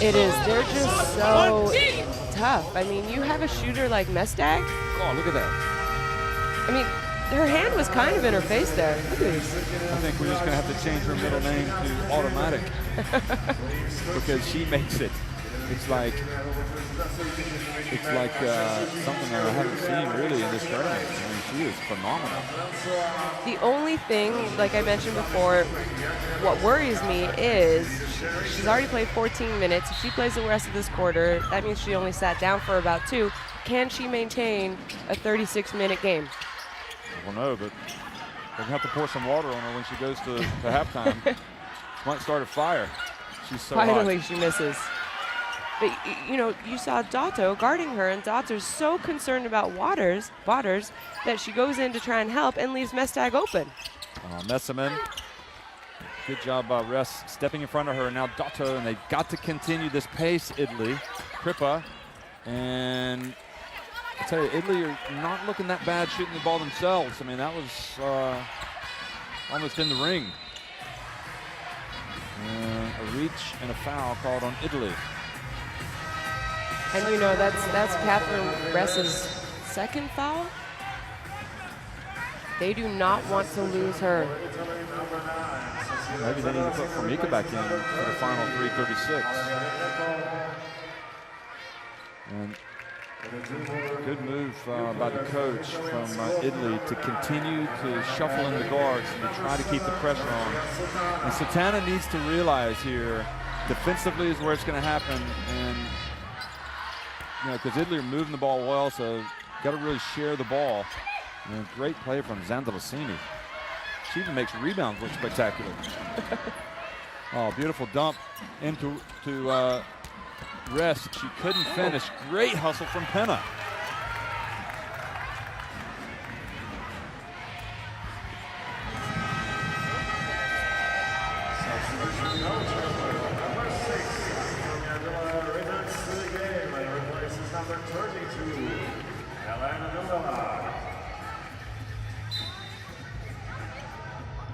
It is. They're just so tough. I mean, you have a shooter like Mestag. Oh, look at that. I mean, her hand was kind of in her face there. Look at these. I think we're just going to have to change her middle name to Automatic because she makes it. It's like something that I haven't seen really in this tournament. I mean, she is phenomenal. The only thing, like I mentioned before, what worries me is she's already played 14 minutes. If she plays the rest of this quarter, that means she only sat down for about 2. Can she maintain a 36-minute game? Well, no, but they're going to have to pour some water on her when she goes to halftime. She might start a fire. She's so Finally, hot. she misses. But, you know, you saw Dotto guarding her, and Dotto's so concerned about Waters that she goes in to try and help and leaves Mestag open. Messaman. Good job by Ress stepping in front of her, and now Dotto, and they've got to continue this pace, Italy. Kripa, and I tell you, Italy are not looking that bad shooting the ball themselves. I mean, that was almost in the ring. A reach and a foul called on Italy. And you know, that's Catherine Ress's second foul. They do not want to lose her. Maybe they need to put Formica back in for the final 3:36. And good move by the coach from Italy to continue to shuffle in the guards and to try to keep the pressure on. And Satana needs to realize here, defensively is where it's going to happen, and you know, because Italy are moving the ball well, so got to really share the ball. And great play from Zandalicini. She even makes rebounds look spectacular. Oh, beautiful dump into Rest. She couldn't finish. Great hustle from Penna.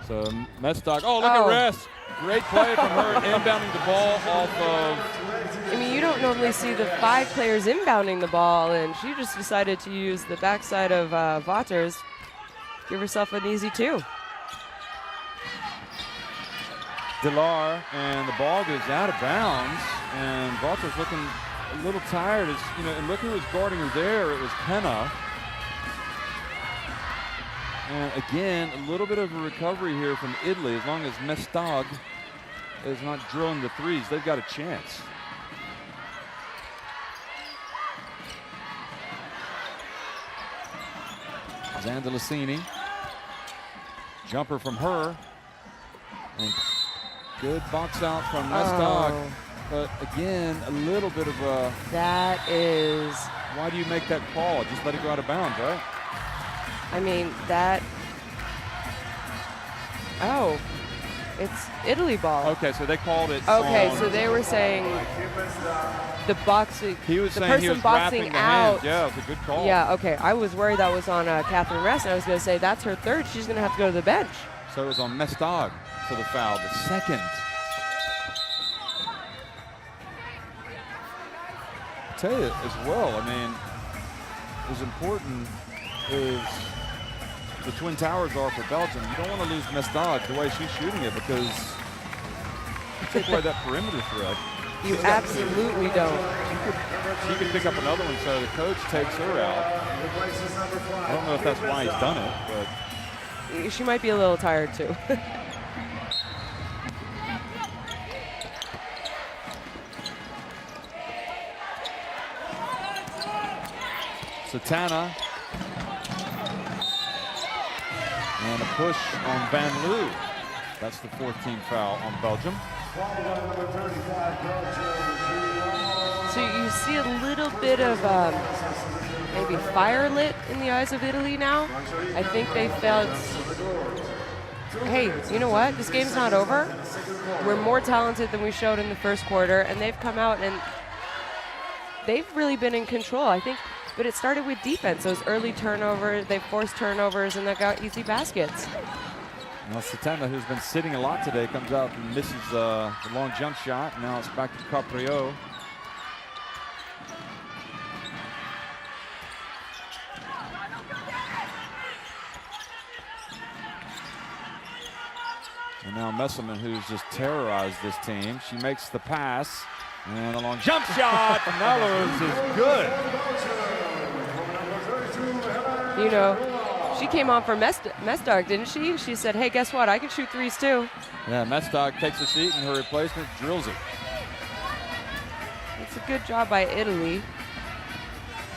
So Mestog, oh, look at Rest. Great play from her inbounding the ball off of. I mean, you don't normally see the 5 players inbounding the ball, and she just decided to use the backside of Waters. Give herself an easy 2. Delar, and the ball goes out of bounds, and Waters looking a little tired. As, you know, and look who was guarding her there. It was Penna. And again, a little bit of a recovery here from Italy. As long as Mestog is not drilling the threes, they've got a chance. Zandalicini. Jumper from her. And good box out from Mestog. Oh. But again, a little bit of a... That is... Why do you make that call? Just let it go out of bounds, right? I mean, that... Oh, it's Italy ball. Okay, so they called it. Okay, so they were saying the boxing. He was the saying person he was boxing wrapping the out. hand. Yeah, it was a good call. Yeah, okay. I was worried that was on Catherine Rest, and I was going to say that's her third. She's going to have to go to the bench. So it was on Mestog for the foul, the second. I'll tell you as well, I mean, as important as the Twin Towers are for Belgium, you don't want to lose Mestog the way she's shooting it, because you take away that perimeter threat. You absolutely don't. She could pick up another one, so the coach takes her out. I don't know if that's why he's done it, but She might be a little tired too. Satana. And a push on Van Loo. That's the 14th foul on Belgium. So you see a little bit of maybe fire lit in the eyes of Italy now. I think they felt, hey, you know what? This game's not over. We're more talented than we showed in the first quarter, and they've come out and they've really been in control, I think. But it started with defense. Those early turnovers, they forced turnovers, and they got easy baskets. Now Satana, who's been sitting a lot today, comes out and misses the long jump shot. Now it's back to Caprio. And now Messerman, who's just terrorized this team. She makes the pass. And a long jump shot. Nellos is good. You know, she came on for Mestdog, didn't she? She said, hey, guess what? I can shoot threes too. Yeah, Mestdog takes a seat and her replacement drills it. It's a good job by Italy.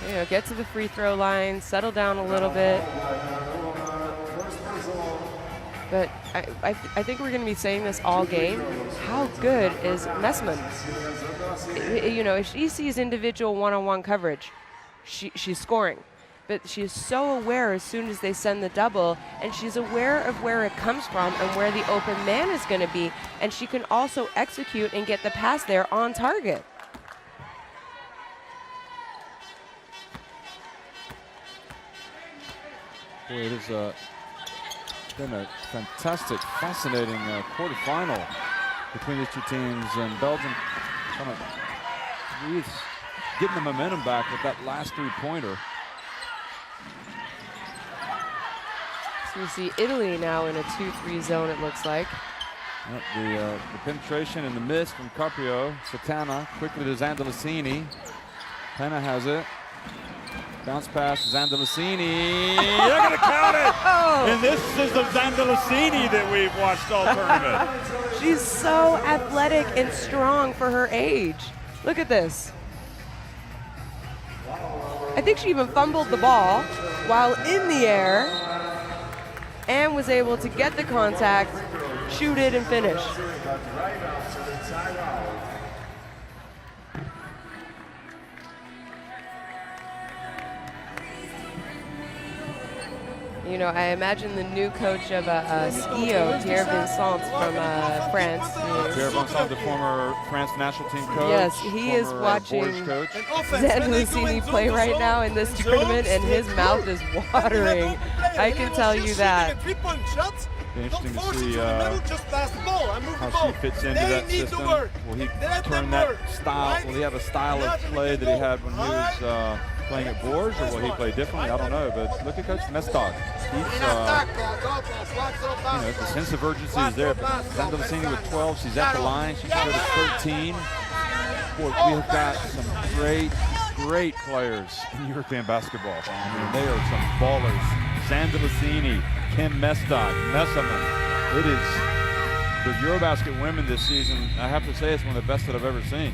You know, get to the free throw line, settle down a little bit. But I think we're going to be saying this all game. How good is Messman? You know, if she sees individual one-on-one coverage, she's scoring. But she is so aware as soon as they send the double, and she's aware of where it comes from and where the open man is going to be. And she can also execute and get the pass there on target. Boy, it has been a fantastic, fascinating quarterfinal between these two teams, and Belgium kind of getting the momentum back with that last three-pointer. So we see Italy now in a 2-3 zone, it looks like. Yep, the penetration and the miss from Carpio. Satana quickly to Zandalicini. Penna has it. Bounce pass to Zandalicini. They're going to count it! And this is the Zandalicini that we've watched all tournament. She's so athletic and strong for her age. Look at this. I think she even fumbled the ball while in the air and was able to get the contact, shoot it, and finish. You know, I imagine the new coach of Skio, Thierry Vincent from France. Thierry Vincent, the former France national team coach. Yes, he is watching Zandalicini play right now in this tournament, and his mouth is watering. I can tell you that. Be interesting to see how she fits into that system. Will he turn that style? Will he have a style of play that he had when he was playing at Bourges, or will he play differently? I don't know, but look at Coach Mestdog. He's, you know, the sense of urgency is there. Zandalicini with 12, she's at the line. She should go to 13. Boy, we have got some great players in European basketball. I mean, they are some ballers. Zandalicini, Kim Mestdog, Messerman. It is the EuroBasket women this season. I have to say, it's one of the best that I've ever seen.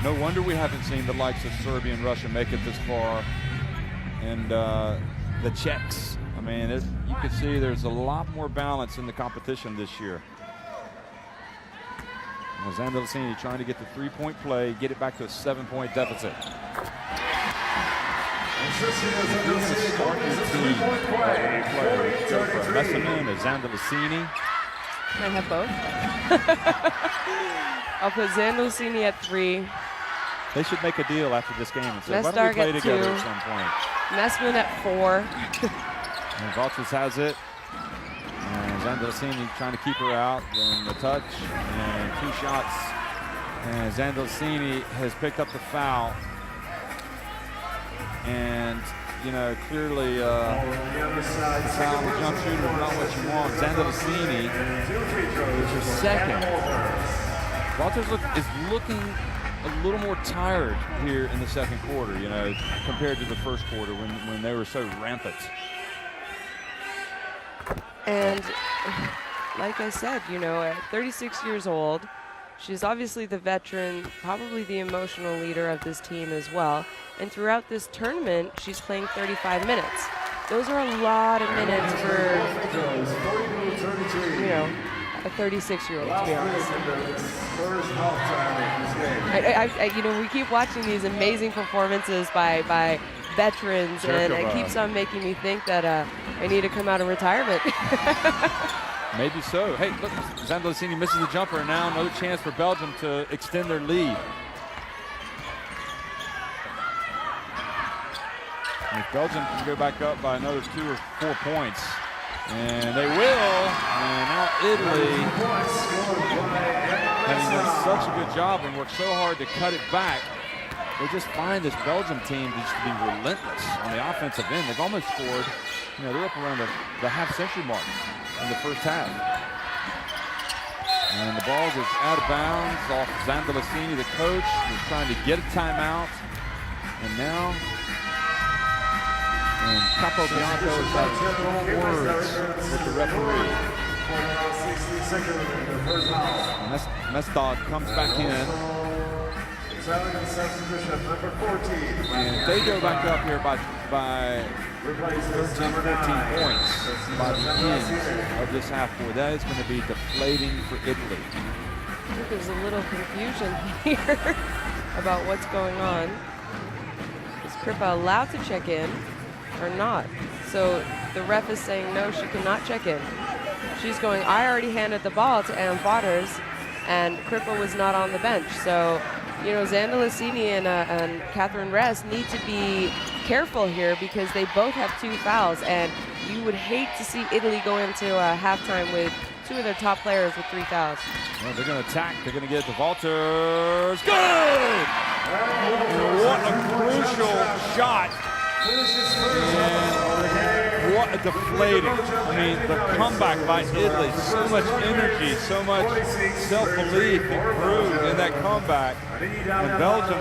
No wonder we haven't seen the likes of Serbia and Russia make it this far. And the Czechs, I mean, you can see there's a lot more balance in the competition this year. Zandalicini trying to get the three-point play, get it back to a 7-point deficit. Start your team. Messerman or Zandalicini. Can I have both? I'll put Zandalicini at 3. They should make a deal after this game and say, why don't we Mestdog play at together 2. at some point? Messman at 4. And Valters has it. And Zandalicini trying to keep her out. Then the touch and 2 shots. And Zandalicini has picked up the foul. And, you know, clearly the foul on the jump shooter is not what you want. Zandalicini is your second. Valters is looking a little more tired here in the second quarter, you know, compared to the first quarter when they were so rampant. And like I said, you know, at 36 years old, she's obviously the veteran, probably the emotional leader of this team as well. And throughout this tournament, she's playing 35 minutes. Those are a lot of minutes for, you know, a 36-year-old, to be honest. You know, we keep watching these amazing performances by veterans, and it keeps on making me think that I need to come out of retirement. Maybe so. Hey, look, Zandalicini misses the jumper, and now another chance for Belgium to extend their lead. And if Belgium can go back up by another 2 or 4 points, and they will, and now Italy, having done such a good job and worked so hard to cut it back, they just find this Belgium team just to be relentless on the offensive end. They've almost scored, they're up around the half-century mark in the first half. And the ball is out of bounds off Zandalasini, the coach. He's trying to get a timeout. And now, Capobianco has had strong words with the referee. And Mestad comes back in. And they go back up here by 13, 14 points by the end of this half court. That is going to be deflating for Italy. I think there's a little confusion here about what's going on. Is Kripa allowed to check in or not? So the ref is saying no, she cannot check in. She's going, I already handed the ball to Ann Waters, and Kripa was not on the bench. So, Zandalasini and Catherine Rest need to be careful here because they both have 2 fouls, and you would hate to see Italy go into halftime with 2 of their top players with 3 fouls. Well, they're going to attack. They're going to get it to Walters. Good! What a crucial shot. And what a deflating. I mean, the comeback by Italy. So much energy, so much self-belief improved in that comeback. And Belgium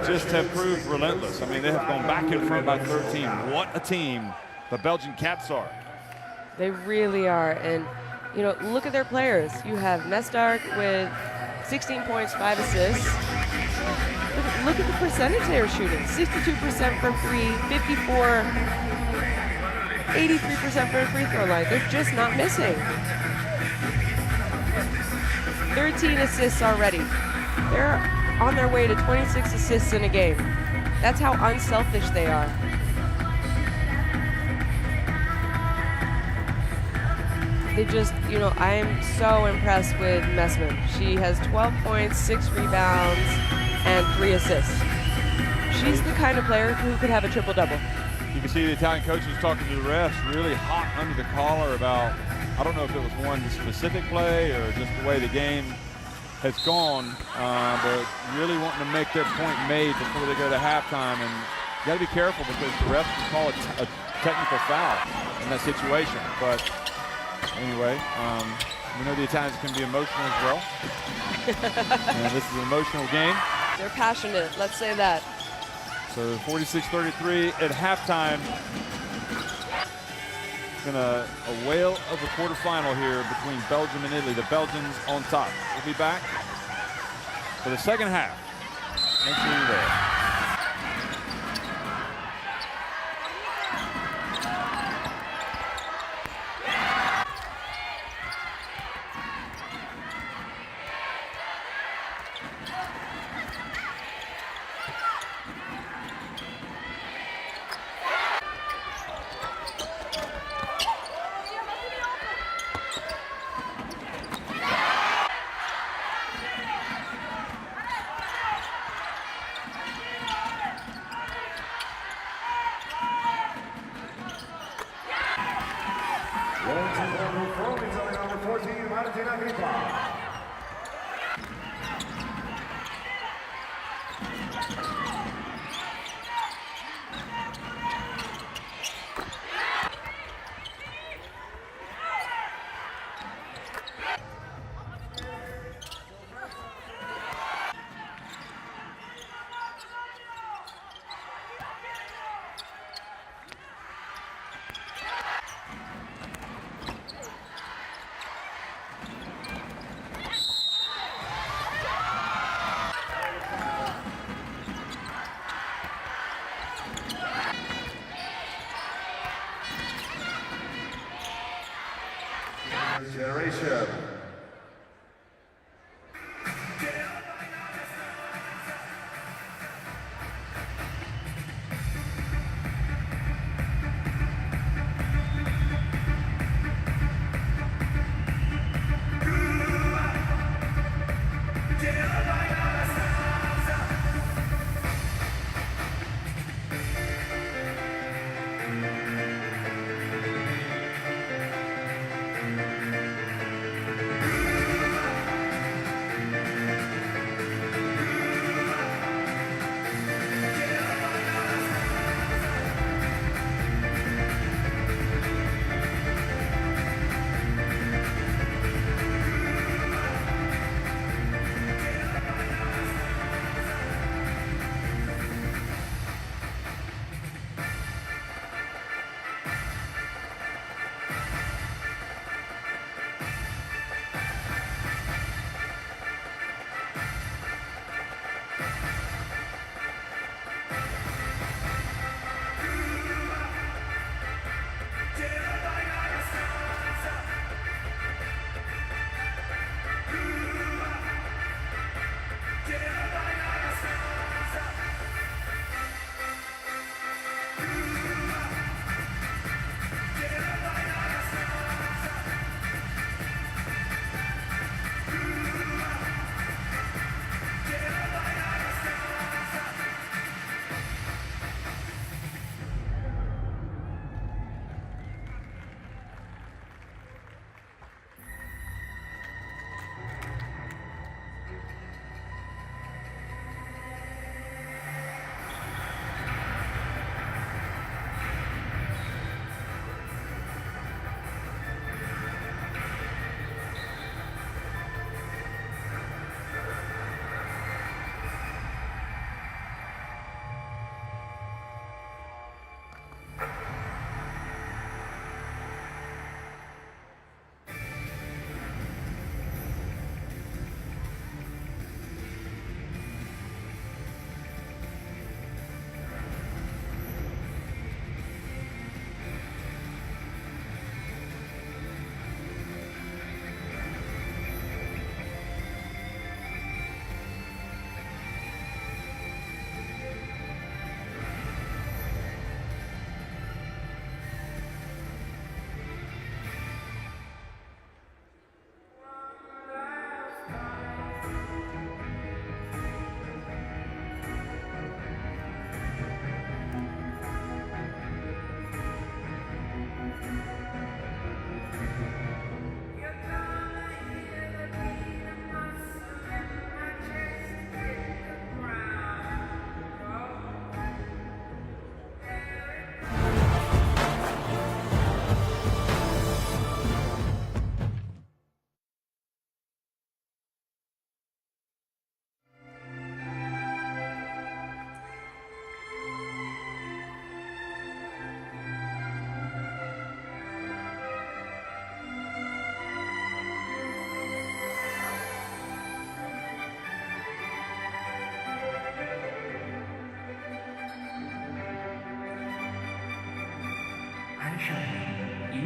just have proved relentless. I mean, they have gone back in front by 13. What a team the Belgian Cats are. They really are. And, look at their players. You have Mestark with 16 points, 5 assists. Look at the percentage they're shooting. 62% from 3, 54, 83% from the free throw line. They're just not missing. 13 assists already. They're on their way to 26 assists in a game. That's how unselfish they are. They just, I am so impressed with Messman. She has 12 points, 6 rebounds, and 3 assists. She's the kind of player who could have a triple-double. You can see the Italian coaches talking to the refs, really hot under the collar about, I don't know if it was one specific play or just the way the game has gone, but really wanting to make their point made before they go to halftime. And you got to be careful because the refs can call a technical foul in that situation. But anyway, we know the Italians can be emotional as well. And this is an emotional game. They're passionate, let's say that. So 46-33 at halftime. Been a whale of a quarterfinal here between Belgium and Italy. The Belgians on top. We'll be back for the second half. Make sure you're there.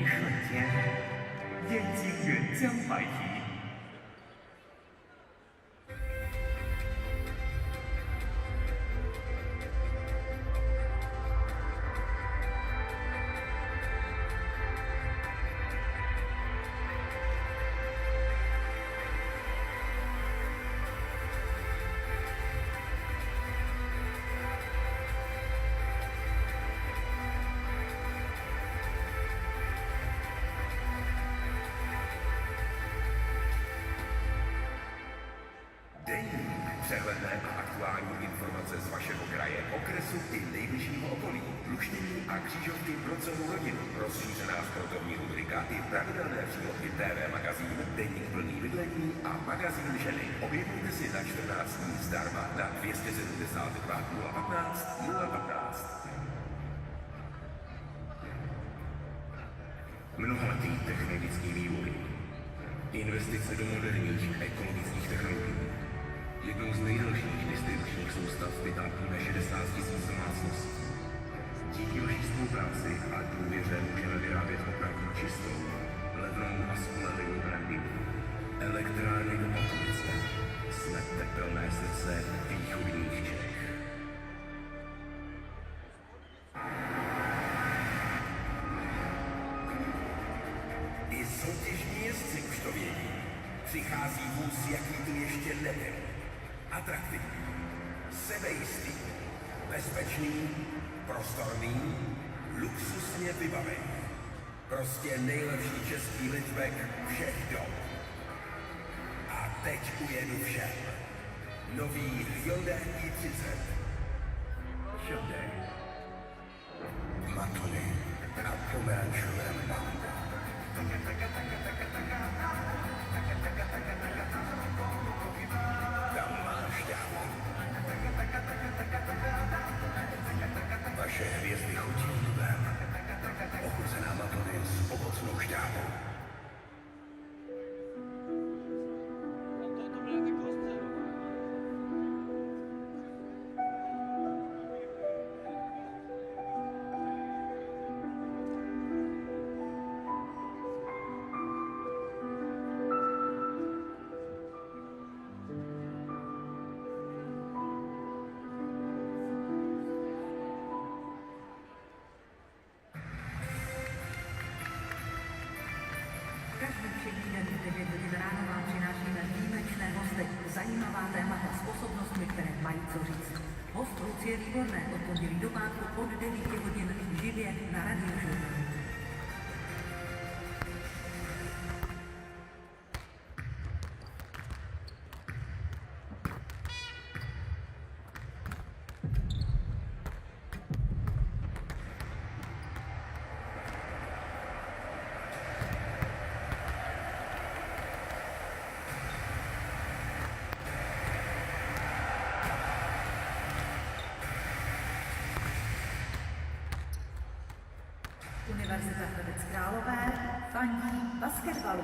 一瞬间，眼睛远将白提。Přehledné a aktuální informace z vašeho kraje, okresu i nejbližšího okolí. Luštění a křížovky pro celou rodinu. Rozšířená sportovní rubrika i pravidelné přílohy TV magazín, deník plný bydlení a magazín ženy. Objednejte si na 14 dní zdarma na 272 015 015. Mnohaletý technologický vývoj. Investice do moderních ekologických technologií. Jednou z nejdelších distribučních soustav vytápíme 60 000 domácností. Díky vaší spolupráci a důvěře můžeme vyrábět opravdu čistou, levnou a spolehlivou energii. Elektrárny do Matovice. Jsme tepelné srdce východních Čech. I soutěžní jezdci už to vědí. Přichází vůz, jaký tu ještě nebyl. Atraktivní, sebejistý, bezpečný, prostorný, luxusně vybavený. Prostě nejlepší český liftback všech dob. A teď ujedu všem. Nový Hyundai i30. Hyundai. Matony a pomerančové mango. Vaše hvězdy chutí jídlem. Ochucená matony s ovocnou šťávou. Zajímavá témata s osobnostmi, které mají co říct. Host Lucie Výborné od pondělí do pátku od 9 hodin živě na Radiožurnálu. Univerzita Hradec Králové fandí basketbalu.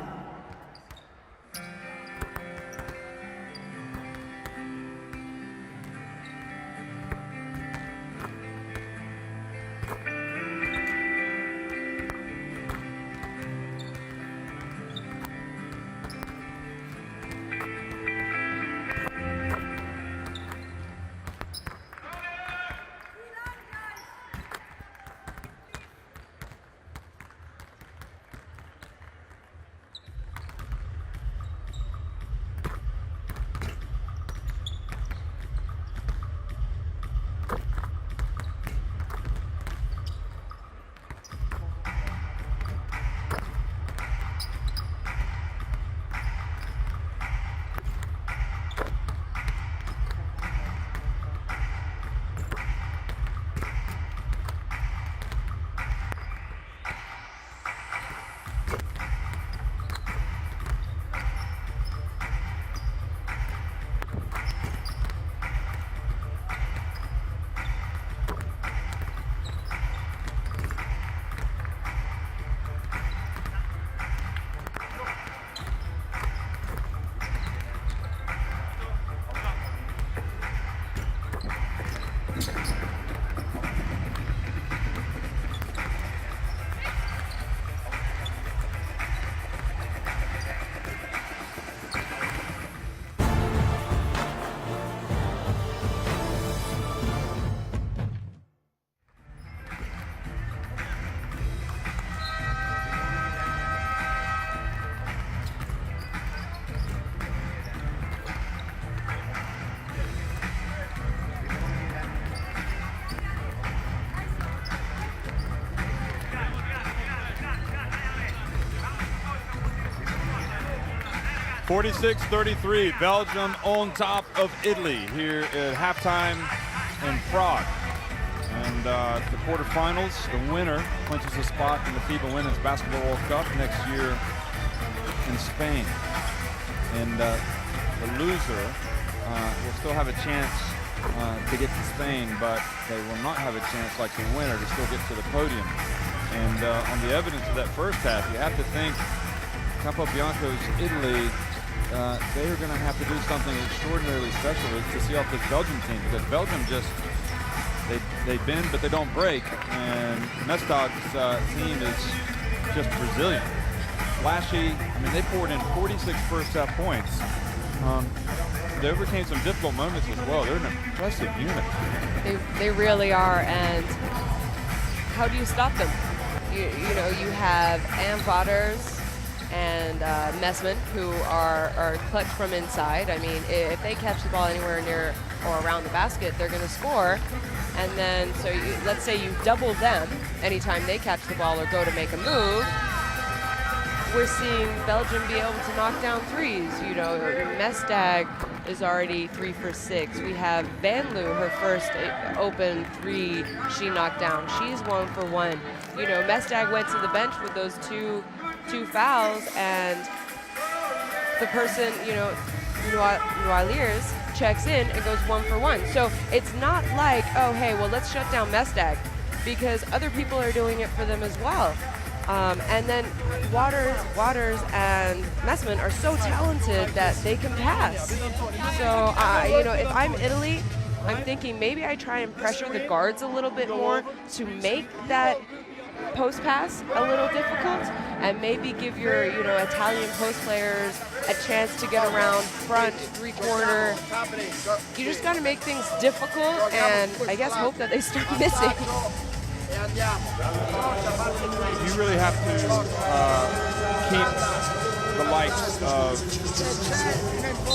46-33, Belgium on top of Italy here at halftime in Prague. And the quarterfinals, the winner clinches a spot in the FIBA Women's Basketball World Cup next year in Spain. And the loser will still have a chance to get to Spain, but they will not have a chance like the winner to still get to the podium. And on the evidence of that first half, you have to think Capobianco's Italy, they are going to have to do something extraordinarily special to see off this Belgium team, because Belgium just, they bend but they don't break, and Mestag's team is just Brazilian. Flashy, I mean, they poured in 46 first half points. They overcame some difficult moments as well. They're an impressive unit. They really are, and how do you stop them? You know, you have Ann Waters and Messman, who are clutch from inside. I mean, if they catch the ball anywhere near or around the basket, they're going to score. And then, so let's say you double them anytime they catch the ball or go to make a move. We're seeing Belgium be able to knock down threes. You know, Mestag is already 3 for 6. We have Van Loo, her first open three she knocked down. She's 1 for 1. You know, Mestag went to the bench with those two fouls, and the person, you know, Noiliers checks in and goes 1 for 1. So it's not like, oh, hey, well, let's shut down Mestag, because other people are doing it for them as well. And then Waters and Messman are so talented that they can pass. So, you know, if I'm Italy, I'm thinking maybe I try and pressure the guards a little bit more to make that post pass a little difficult, and maybe give your, you know, Italian post players a chance to get around front, 3-quarter. You just got to make things difficult, and I guess hope that they start missing. You really have to keep the likes of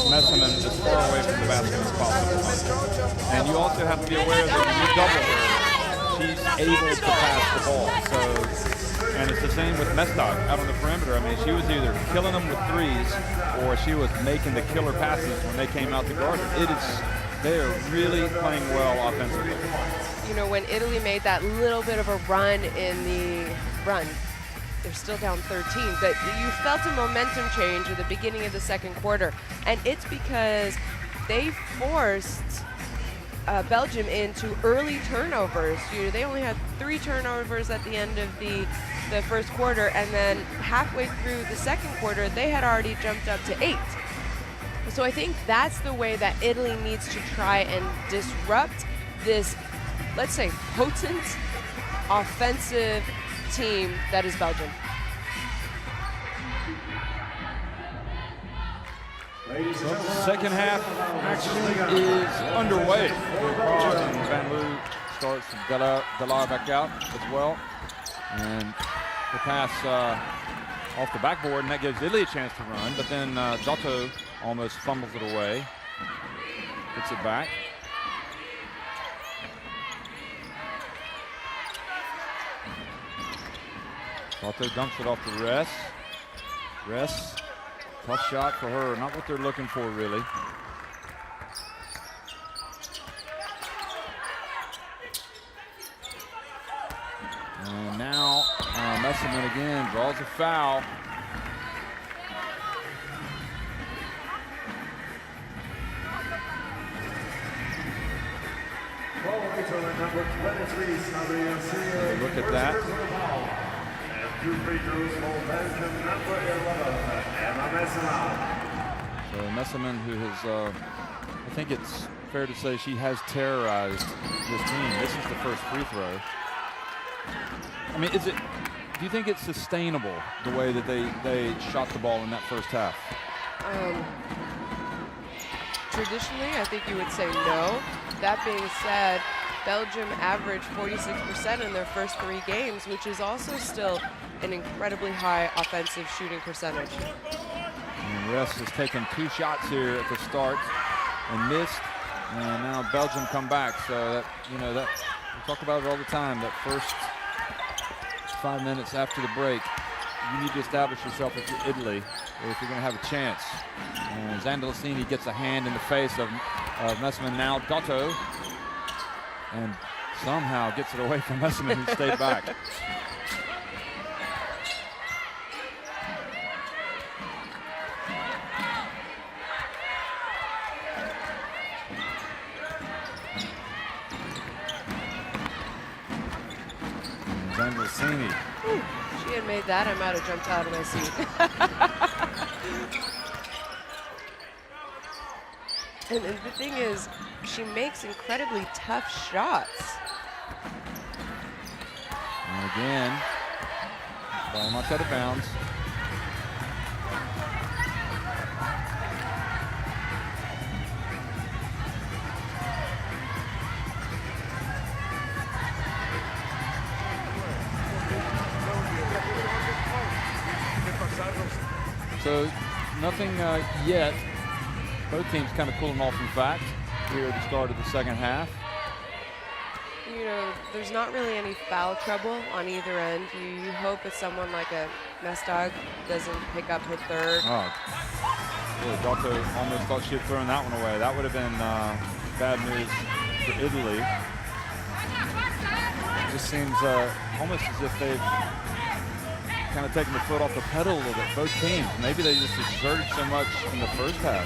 Messman as far away from the basket as possible. And you also have to be aware that when you double her, she's able to pass the ball. So, and it's the same with Mestag out on the perimeter. I mean, she was either killing them with threes or she was making the killer passes when they came out to guard her. They are really playing well offensively. You know, when Italy made that little bit of a run in the run, they're still down 13, but you felt a momentum change at the beginning of the second quarter, and it's because they forced Belgium into early turnovers. You know, they only had 3 turnovers at the end of the first quarter, and then halfway through the second quarter, they had already jumped up to 8. So I think that's the way that Italy needs to try and disrupt this, let's say, potent offensive team that is Belgium. Second half action is underway. And Van Loo starts Delar back out as well. And the pass off the backboard, and that gives Italy a chance to run, but then Dotto almost fumbles it away. Gets it back. Dotto dumps it off to Ress. Ress, tough shot for her. Not what they're looking for, really. And now Messman again draws a foul. Look at that. So Messman, who has, I think it's fair to say she has terrorized this team. This is the first free throw. I mean, do you think it's sustainable the way that they shot the ball in that first half? Traditionally, I think you would say no. That being said, Belgium averaged 46% in their first 3 games, which is also still an incredibly high offensive shooting percentage. And Ress has taken 2 shots here at the start and missed, and now Belgium come back. So that, you know, that we talk about it all the time. That first 5 minutes after the break, you need to establish yourself if you're Italy, or if you're going to have a chance. And Zandolfini gets a hand in the face of Messiman, now Dotto, and somehow gets it away from Messiman, who stayed back. Zandolfini. She had made that, I might have jumped out of my seat. And the thing is, she makes incredibly tough shots. And again, ball knocked out of bounds. So nothing yet. Both teams kind of cooling off, in fact, here at the start of the second half. You know, there's not really any foul trouble on either end. You hope that someone like a Mestag doesn't pick up her third. Oh, really, Dotto almost thought she had thrown that one away. That would have been bad news for Italy. It just seems almost as if they've kind of taken the foot off the pedal a little bit, both teams. Maybe they just exerted so much in the first half,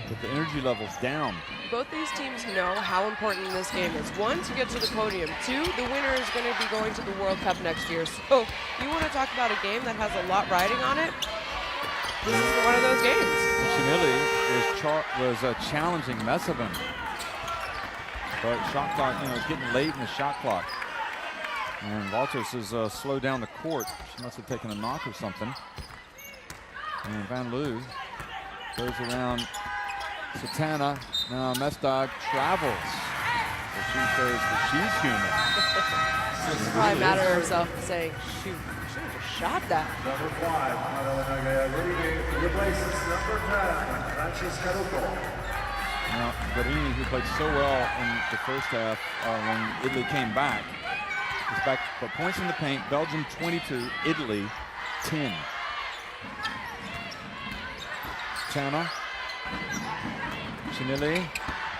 but the energy level's down. Both these teams know how important this game is. One, to get to the podium. Two, the winner is going to be going to the World Cup next year. So you want to talk about a game that has a lot riding on it? This is one of those games. Shinili was challenging Messiman, but shot clock, you know, it's getting late in the shot clock. And Walters has slowed down the court. She must have taken a knock or something. And Van Loo goes around Satana. Now Mestag travels. So she says that she's human. She's probably mad at herself saying, shoot, I should have just shot that. Number 5, replaces number 10, Francesca Rucco. Now, Guarini, who played so well in the first half when Italy came back, is back for points in the paint. Belgium 22, Italy 10. Tana, Chinelli,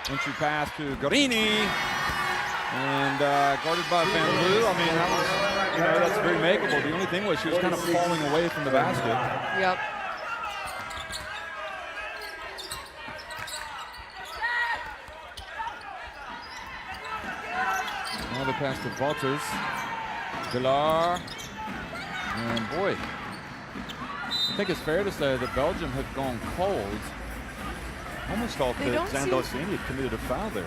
entry pass to Guarini, and guarded by Van Loo. I mean, that was, you know, that's very makeable. The only thing was she was kind of falling away from the basket. Yep. Another pass to Walters. Villar. And boy, I think it's fair to say that Belgium had gone cold. Almost thought that Zandolfini had committed a foul there.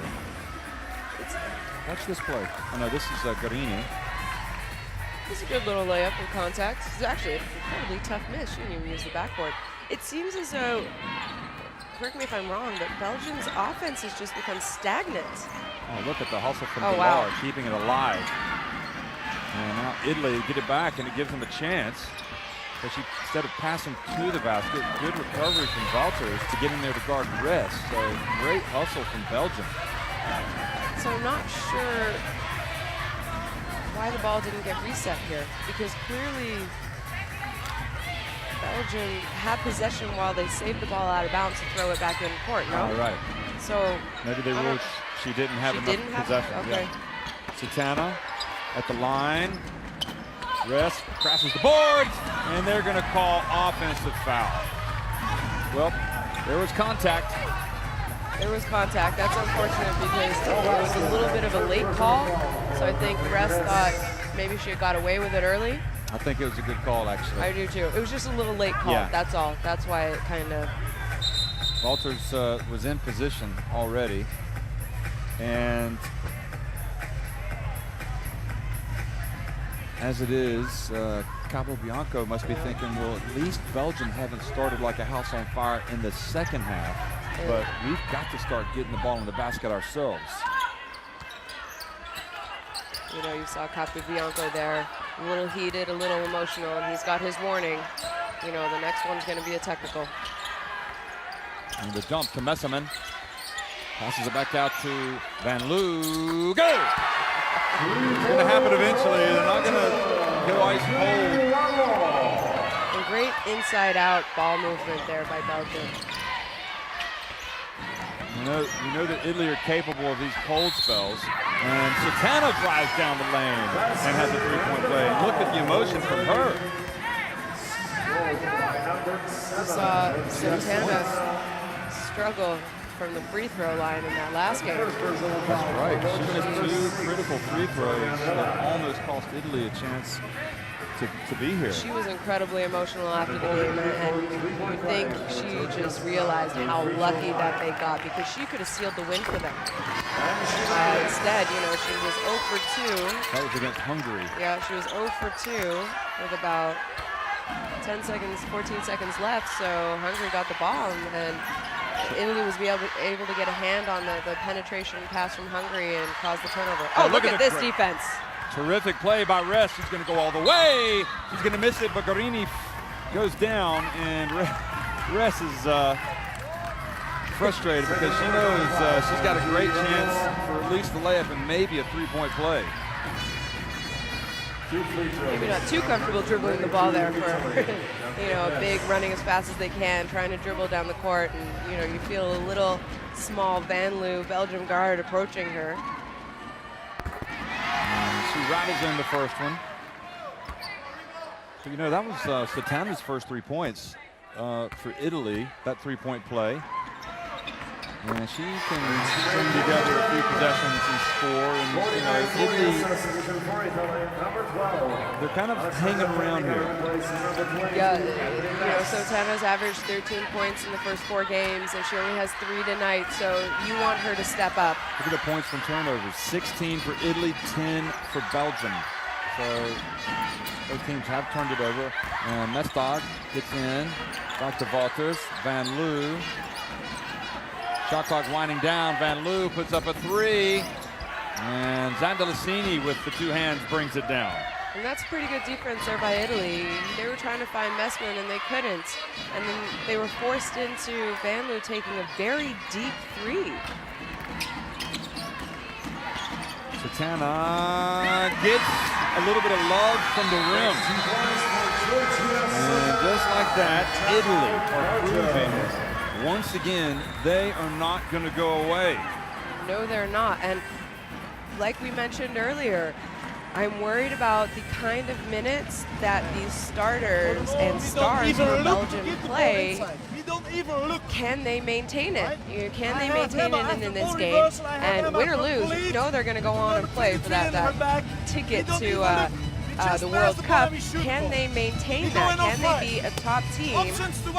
Watch this play. Oh no, this is Guarini. It's a good little layup in contact. It's actually an incredibly tough miss. She didn't even use the backboard. It seems as though, correct me if I'm wrong, but Belgium's offense has just become stagnant. Oh, look at the hustle from Villar, wow, keeping it alive. And now Italy get it back, and it gives them a chance. But she, instead of passing to the basket, good recovery from Walters to get in there to guard rest. So great hustle from Belgium. So I'm not sure why the ball didn't get reset here, because clearly Belgium had possession while they saved the ball out of bounds to throw it back in court, no? All right. So maybe they ruled she didn't have enough possession. Okay. Yeah. Satana at the line. Rest, crashes the boards, and they're going to call offensive foul. Well, there was contact. There was contact. That's unfortunate because it was a little bit of a late call. So I think the rest thought maybe she had got away with it early. I think it was a good call, actually. I do too. It was just a little late call. Yeah. That's all. That's why it kind of. Walters was in position already. And as it is, Cabo Bianco must be thinking, well, at least Belgium haven't started like a house on fire in the second half, but we've got to start getting the ball in the basket ourselves. You know, you saw Capo Bianco there, a little heated, a little emotional, and he's got his warning. You know, the next one's going to be a technical. And the dump to Messiman. Passes it back out to Van Loo. Go! It's going to happen eventually. They're not going to go ice cold Great inside-out ball movement there by Belgium. You know that Italy are capable of these cold spells. And Satana drives down the lane and has a three-point play. Look at the emotion from her. We saw Satana struggle from the free throw line in that last game. That's right. She missed 2 critical free throws that almost cost Italy a chance to be here. She was incredibly emotional after the game, and you think she just realized how lucky that they got, because she could have sealed the win for them. Instead, you know, she was 0 for 2. That was against Hungary. Yeah, she was 0 for 2 with about 10 seconds, 14 seconds left, so Hungary got the ball, and Italy was able to get a hand on the penetration pass from Hungary and cause the turnover. Oh, look at this defense. Terrific play by Ress. She's going to go all the way. She's going to miss it, but Garini goes down, and Ress is frustrated because she knows she's got a great chance for at least the layup and maybe a three-point play. Maybe not too comfortable dribbling the ball there for, you know, a big running as fast as they can, trying to dribble down the court, and, you know, you feel a little small Van Loo Belgium guard approaching her. She rattles in the first one. So, you know, that was Satana's first 3 points for Italy, that three-point play. And she can string together a few possessions and score. And, you know, Italy, they're kind of hanging around here. Yeah, you know, Satana's averaged 13 points in the first 4 games, and she only has 3 tonight, so you want her to step up. Look at the points from turnovers. 16 for Italy, 10 for Belgium. So both teams have turned it over. And Mestog gets in. Back to Walters. Van Loo. Shot clock winding down. Van Loo puts up a 3. And Zandalicini with the 2 hands brings it down. And that's pretty good defense there by Italy. They were trying to find Messman, and they couldn't. And then they were forced into Van Loo taking a very deep 3. Satana gets a little bit of love from the rim. And just like that, Italy are proving once again they are not going to go away. No, they're not. And like we mentioned earlier, I'm worried about the kind of minutes that these starters and stars for Belgium play. Can they maintain it? Can they maintain it in this game? And win or lose, you know they're going to go on and play for that ticket to the World Cup. Can they maintain that? Can they be a top team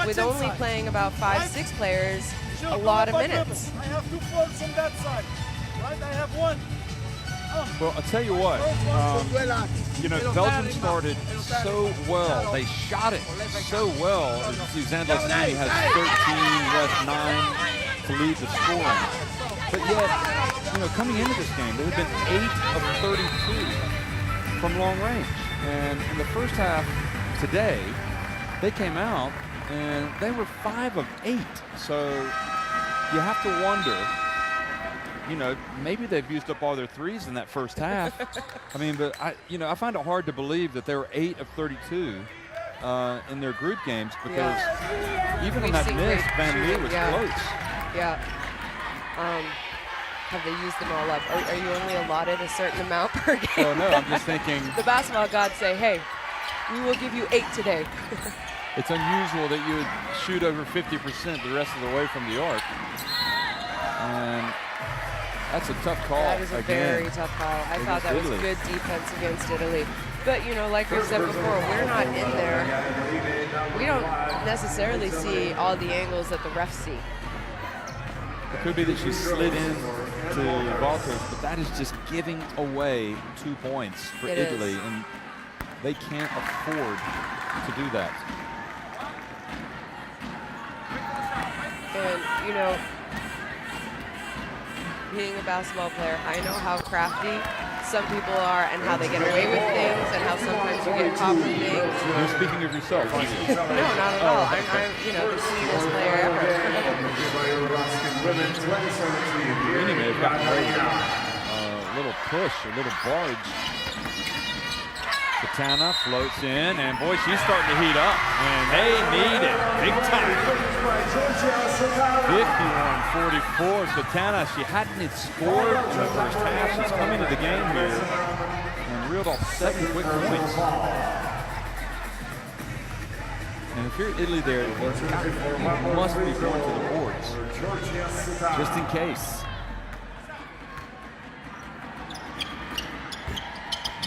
with only playing about 5-6 players a lot of minutes? I have 2 faults on that side, right? I have 1. Well, I'll tell you what, you know, Belgium started so well. They shot it so well. Zandalicini has 13, less 9 to lead the scoring. But yet, you know, coming into this game, they had been 8 of 32 from long range. And in the first half today, they came out and they were 5 of 8. So you have to wonder, you know, maybe they've used up all their threes in that first half. I mean, but I find it hard to believe that they were 8 of 32 in their group games, because even in that miss, Van Loo was close. Yeah. Have they used them all up? Are you only allotted a certain amount per game? Oh no, I'm just thinking. The basketball gods say, hey, we will give you 8 today. It's unusual that you would shoot over 50% the rest of the way from the arc. And that's a tough call. That is a very tough call. I thought that was good defense against Italy. But, you know, like we said before, we're not in there. We don't necessarily see all the angles that the refs see. It could be that she slid in to Walters, but that is just giving away 2 points for Italy, and they can't afford to do that. And, you know, being a basketball player, I know how crafty some people are and how they get away with things and how sometimes you get caught with things. You're speaking of yourself, aren't you? No, not at all. I'm you know, the sweetest player ever. He may have gotten a little push, a little barge. Satana floats in, and boy, she's starting to heat up, and they need it big time. 51-44. Satana, she hadn't scored in the first half. She's come into the game here and reeled off 7 quick points. And if you're Italy there, you must be going to the boards, just in case.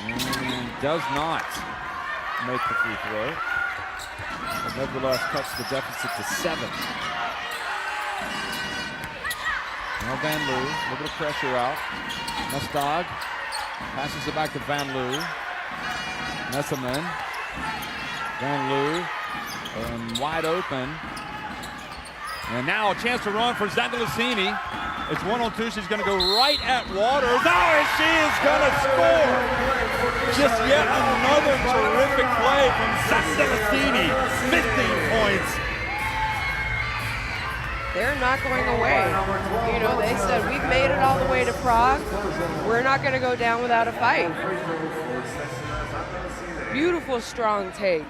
And does not make the free throw. But nevertheless cuts the deficit to 7. Now Van Loo, look at the pressure out. Mestag passes it back to Van Loo. Nesselman. Van Loo. Wide open. And now a chance to run for Zandalicini. It's 1-on-2. She's going to go right at Waters. Oh, and she is going to score. Just yet another terrific play from Zandalicini. 15 points. They're not going away. You know, they said, we've made it all the way to Prague. We're not going to go down without a fight. Beautiful, strong take.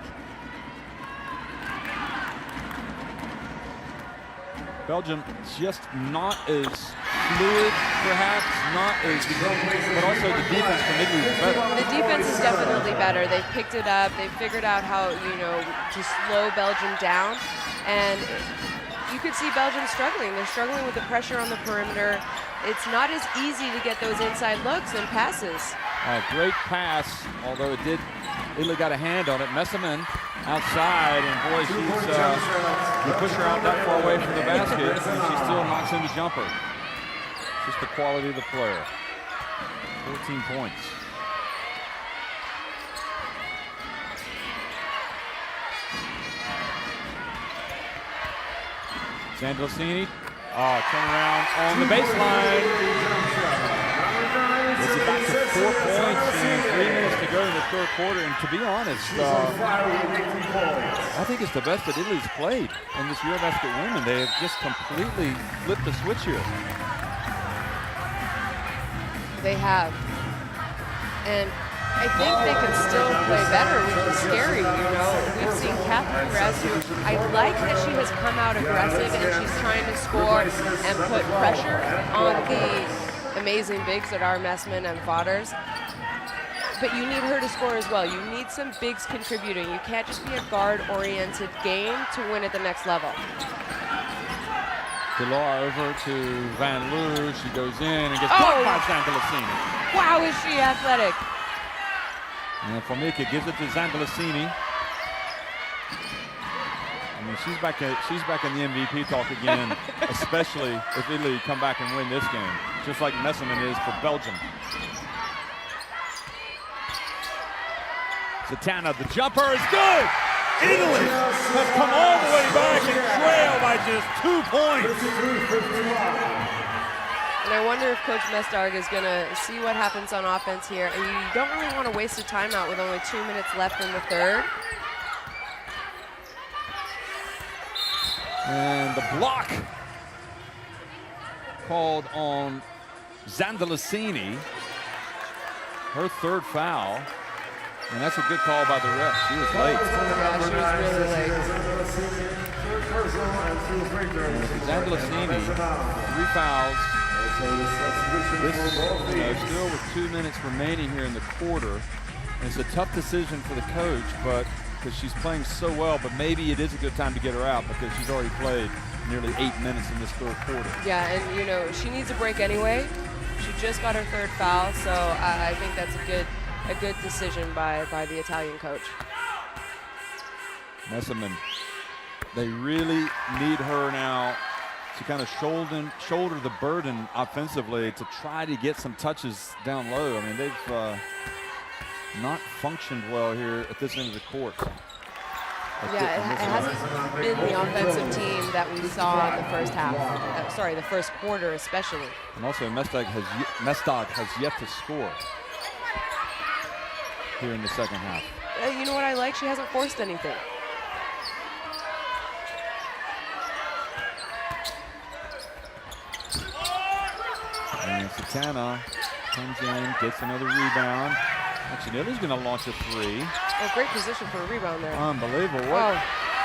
Belgium just not as fluid, perhaps, but also the defense from Italy is better. The defense is definitely better. They've picked it up. They've figured out how, to slow Belgium down. And you could see Belgium struggling. They're struggling with the pressure on the perimeter. It's not as easy to get those inside looks and passes. Great pass, although Italy got a hand on it. Messerman outside, and boy, you push her out that far away from the basket, and she still knocks in the jumper. Just the quality of the player. 14 points. Zandalicini, turn around on the baseline. This is back to 4 points and 3 minutes to go in the third quarter. And to be honest, I think it's the best that Italy's played in this EuroBasket women. They have just completely flipped the switch here. They have. And I think they can still play better, which is scary, We've seen Catherine Grez, who I like that she has come out aggressive and she's trying to score and put pressure on the amazing bigs that are Messman and Fodders. But you need her to score as well. You need some bigs contributing. You can't just be a guard-oriented game to win at the next level. Delor over to Van Loo. She goes in and gets blocked by Zandalicini. Wow, is she athletic. And Formica gives it to Zandalicini. I mean, she's back in the MVP talk again, especially if Italy come back and win this game, just like Messerman is for Belgium. Satana, the jumper is good. Italy has come all the way back and trail by just 2 points. And I wonder if Coach Mestarg is going to see what happens on offense here. And you don't really want to waste a timeout with only 2 minutes left in the third. And the block called on Zandalicini, her third foul. And that's a good call by the ref. She was late. Yeah, she was really late. Zandalicini, 3 fouls. This, still with 2 minutes remaining here in the quarter. And it's a tough decision for the coach, but because she's playing so well, but maybe it is a good time to get her out because she's already played nearly 8 minutes in this third quarter. Yeah, and she needs a break anyway. She just got her third foul, so I think that's a good decision by the Italian coach. Messerman, they really need her now to kind of shoulder the burden offensively to try to get some touches down low. I mean, they've not functioned well here at this end of the court. Yeah, it hasn't been the offensive team that we saw in the first half. The first quarter especially. And also Mestag has yet to score here in the second half. You know what I like? She hasn't forced anything. And Satana comes in, gets another rebound. Chinelli's going to launch a three. Oh, great position for a rebound there. Unbelievable. Oh.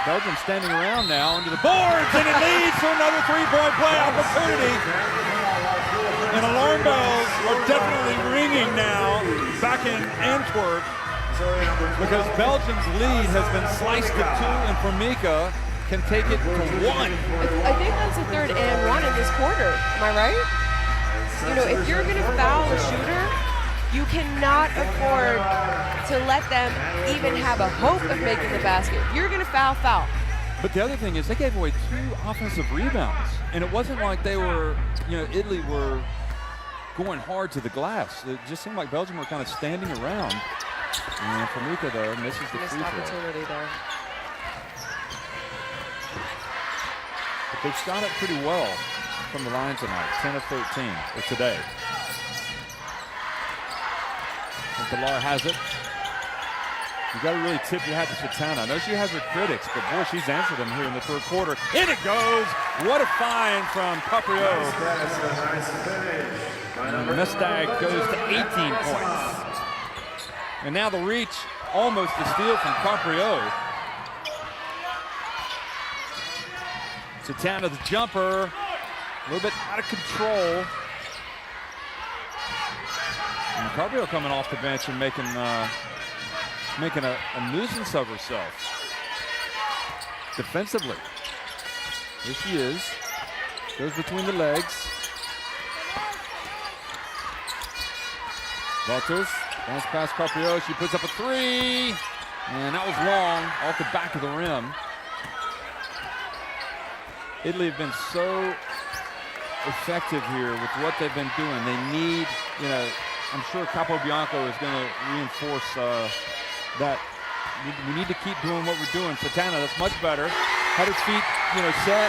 Belgium standing around now under the boards, and it leads to another three-point play opportunity. And alarm bells are definitely ringing now back in Antwerp because Belgium's lead has been sliced to 2, and Formica can take it to 1. I think that's the third and 1 in this quarter. Am I right? You know, if you're going to foul a shooter, you cannot afford to let them even have a hope of making the basket. If you're going to foul. But the other thing is they gave away 2 offensive rebounds, and it wasn't like they were, you know, Italy were going hard to the glass. It just seemed like Belgium were kind of standing around. And Formica, though, misses the free throw. Opportunity there. But they've shot it pretty well from the line tonight, 10 of 13, or today. And Pilar has it. You got to really tip your hat to Satana. I know she has her critics, but boy, she's answered them here in the third quarter. In it goes! What a find from Caprio. And Mestag goes to 18 points. And now the reach, almost a steal from Caprio. Satana the jumper, a little bit out of control. And Caprio coming off the bench and making a nuisance of herself defensively. Here she is. Goes between the legs. Valtos, bounce past Caprio. She puts up a three. And that was long, off the back of the rim. Italy have been so effective here with what they've been doing. They need, you know, I'm sure Capobianco is going to reinforce that we need to keep doing what we're doing. Satana, that's much better. Had its feet, you know, set.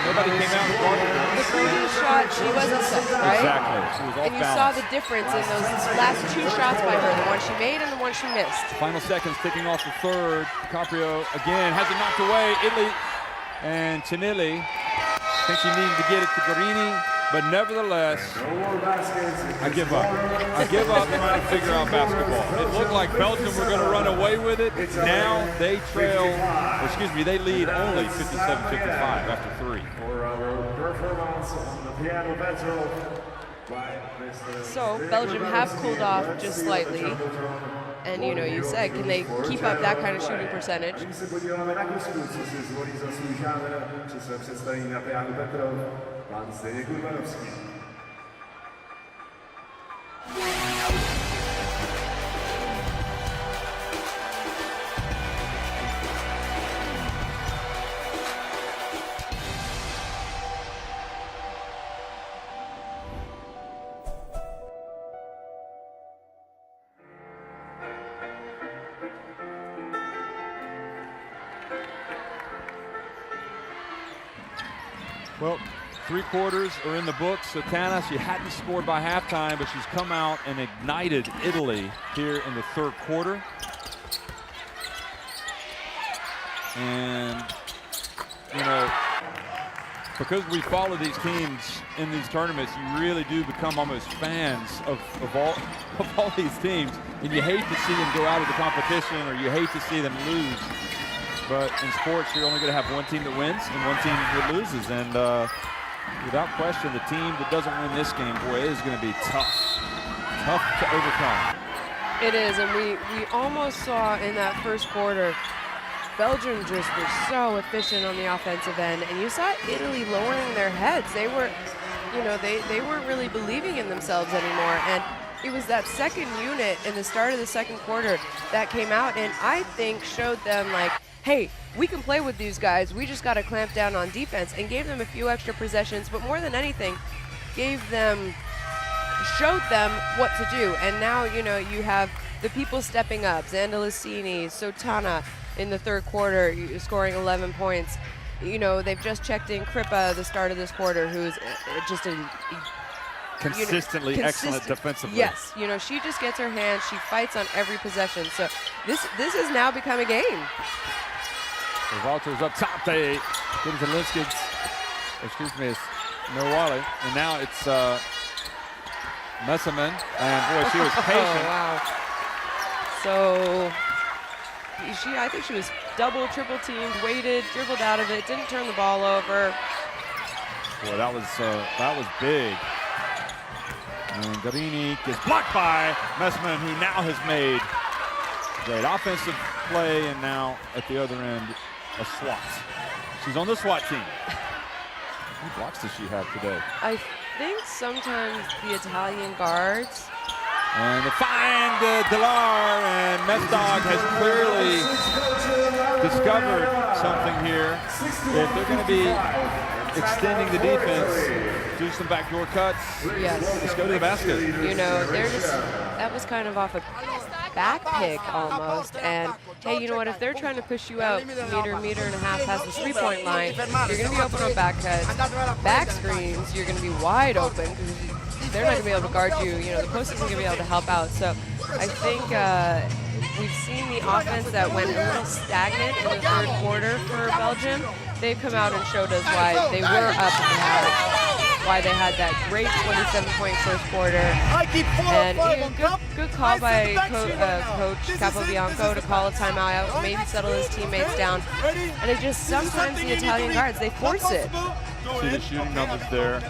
Nobody came out and guarded her. The previous shot, she wasn't set, right? Exactly. She was off and you balance. saw the difference in those last 2 shots by her, the one she made and the one she missed. Final seconds ticking off the third. Caprio again has it knocked away. Italy and Chinelli think she needed to get it to Guarini, but nevertheless, I give up. I give up trying to figure out basketball. It looked like Belgium were going to run away with it. Now they trail, they lead only 57-55 after 3. So Belgium have cooled off just slightly. And you know, you said, can they keep up that kind of shooting percentage? Well, 3 quarters are in the books. Satana, she hadn't scored by halftime, but she's come out and ignited Italy here in the third quarter. And, you know, because we follow these teams in these tournaments, you really do become almost fans of all these teams. And you hate to see them go out of the competition, or you hate to see them lose. But in sports, you're only going to have one team that wins and one team that loses. And without question, the team that doesn't win this game, boy, it is going to be tough. Tough to overcome. It is, and we almost saw in that first quarter, Belgium just was so efficient on the offensive end. And you saw Italy lowering their heads. They were, you know, they weren't really believing in themselves anymore. And it was that second unit in the start of the second quarter that came out and I think showed them, like, hey, we can play with these guys. We just got to clamp down on defense, and gave them a few extra possessions, but more than anything, showed them what to do. And now, you know, you have the people stepping up. Zandalicini, Sotana in the third quarter, scoring 11 points. You know, they've just checked in Kripa the start of this quarter, who's just a consistently excellent defensively. Yes, you know, she just gets her hands. She fights on every possession. So this has now become a game. Walters up top. They give it to Linskins. It's Milwali. And now it's Messaman. And boy, she was patient. Oh, wow. So I think she was double, triple teamed, waited, dribbled out of it, didn't turn the ball over. Boy, that was big. And Garini gets blocked by Messman, who now has made great offensive play, and now at the other end, a SWAT. She's on the SWAT team. How many blocks does she have today? I think sometimes the Italian guards. And the find Delar, and Mestdog has clearly discovered something here. If they're going to be extending the defense, do some backdoor cuts. Yes. Let's go to the basket. You know, that was kind of off a back pick almost. And hey, you know what? If they're trying to push you out meter and a half past the three-point line, you're going to be open on back cuts, back screens. You're going to be wide open because they're not going to be able to guard you. You know, the post isn't going to be able to help out. So I think we've seen the offense that went a little stagnant in the third quarter for Belgium. They've come out and showed us why they were up at the half, why they had that great 27-point first quarter. And good call by Coach Capobianco to call a timeout, maybe settle his teammates down. And it just sometimes the Italian guards, they force it. See the shooting numbers there.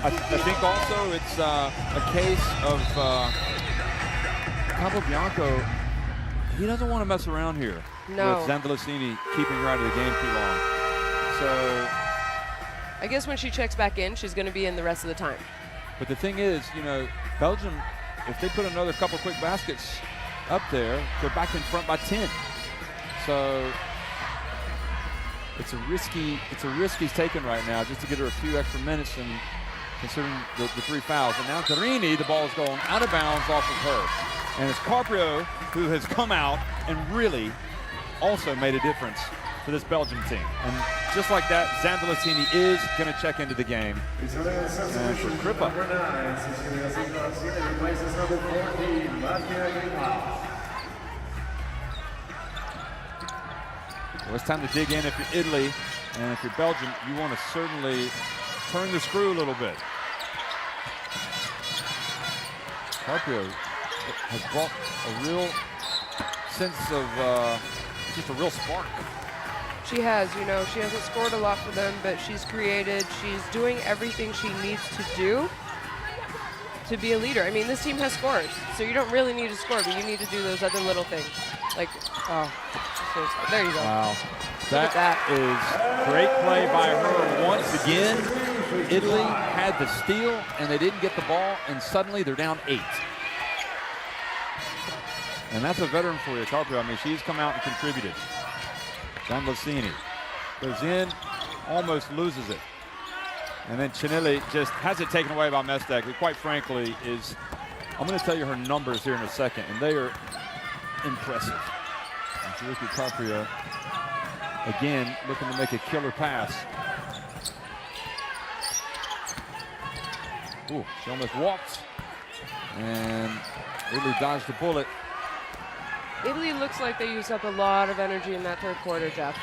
I think also it's a case of Capobianco. He doesn't want to mess around here with Zandalicini keeping her out of the game too long. So I guess when she checks back in, she's going to be in the rest of the time. But the thing is, you know, Belgium, if they put another couple quick baskets up there, they're back in front by 10. So it's a risk he's taking right now just to get her a few extra minutes, and considering the 3 fouls. And now Carini, the ball is going out of bounds off of her. And it's Carpio who has come out and really also made a difference for this Belgium team. And just like that, Zandalicini is going to check into the game. And for Kripa. Well, it's time to dig in if you're Italy, and if you're Belgium, you want to certainly turn the screw a little bit. Carpio has brought a real sense of just a real spark. She has, you know, she hasn't scored a lot for them, but she's created. She's doing everything she needs to do to be a leader. I mean, this team has scores, so you don't really need to score, but you need to do those other little things. Like, oh, seriously. There you go. Wow. That is great play by her once again. Italy had the steal, and they didn't get the ball, and suddenly they're down 8. And that's a veteran for you, Carpio. I mean, she's come out and contributed. Zandalicini goes in, almost loses it. And then Chinelli just has it taken away by Mestek, who quite frankly is, I'm going to tell you her numbers here in a second, and they are impressive. And if you look at Carpio, again, looking to make a killer pass. Ooh, she almost walked. And Italy dodged the bullet. Italy looks like they used up a lot of energy in that third quarter, Jeff.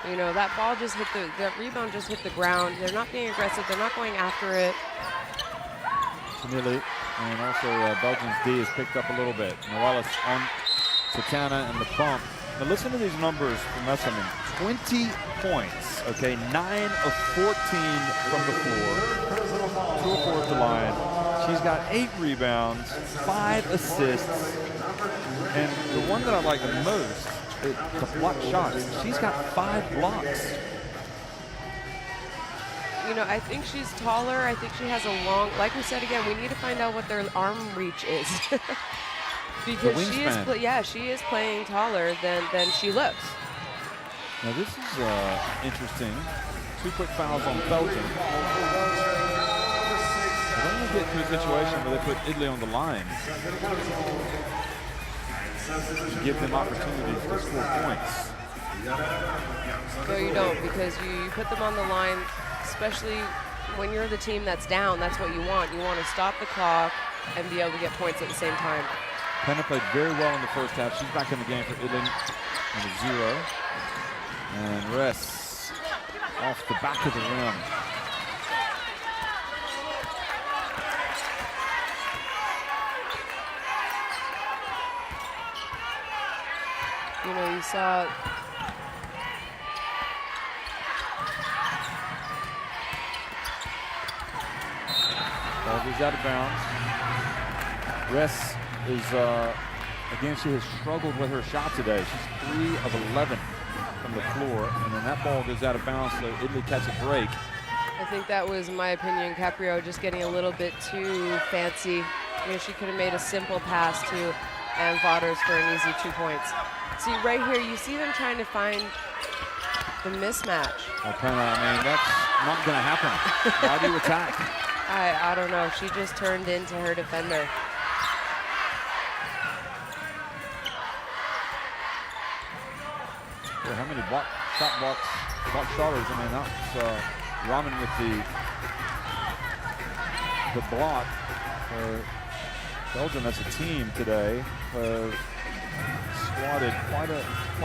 You know, that ball just hit that rebound just hit the ground. They're not being aggressive. They're not going after it. Chinelli, and also Belgium's D has picked up a little bit. Noelis on Satana and the bump. Now listen to these numbers from Messerman. 20 points, okay, 9 of 14 from the floor, 2 of 4 at the line. She's got 8 rebounds, 5 assists, and the one that I like the most is the block shots. She's got 5 blocks. You know, I think she's taller. I think she has a long, like we said again, we need to find out what their arm reach is. Because she is playing taller than she looks. Now this is interesting. 2 quick fouls on Belgium. They don't want to get to a situation where they put Italy on the line. Give them opportunities to score points. No, you don't, because you put them on the line, especially when you're the team that's down. That's what you want. You want to stop the clock and be able to get points at the same time. Penna played very well in the first half. She's back in the game for Italy on a 0. And rests off the back of the rim. You know, you saw. Ball goes out of bounds. Ress is, again, she has struggled with her shot today. She's 3 of 11 from the floor, and then that ball goes out of bounds, so Italy catch a break. I think that was, in my opinion, Caprio just getting a little bit too fancy. You know, she could have made a simple pass to Ann Vaughters for an easy 2 points. See, right here, you see them trying to find the mismatch. Well, Penna, I mean, that's not going to happen. Why do you attack? I don't know. She just turned into her defender. Well, how many shot shotters? I mean, that's Raman with the block. Belgium as a team today swatted quite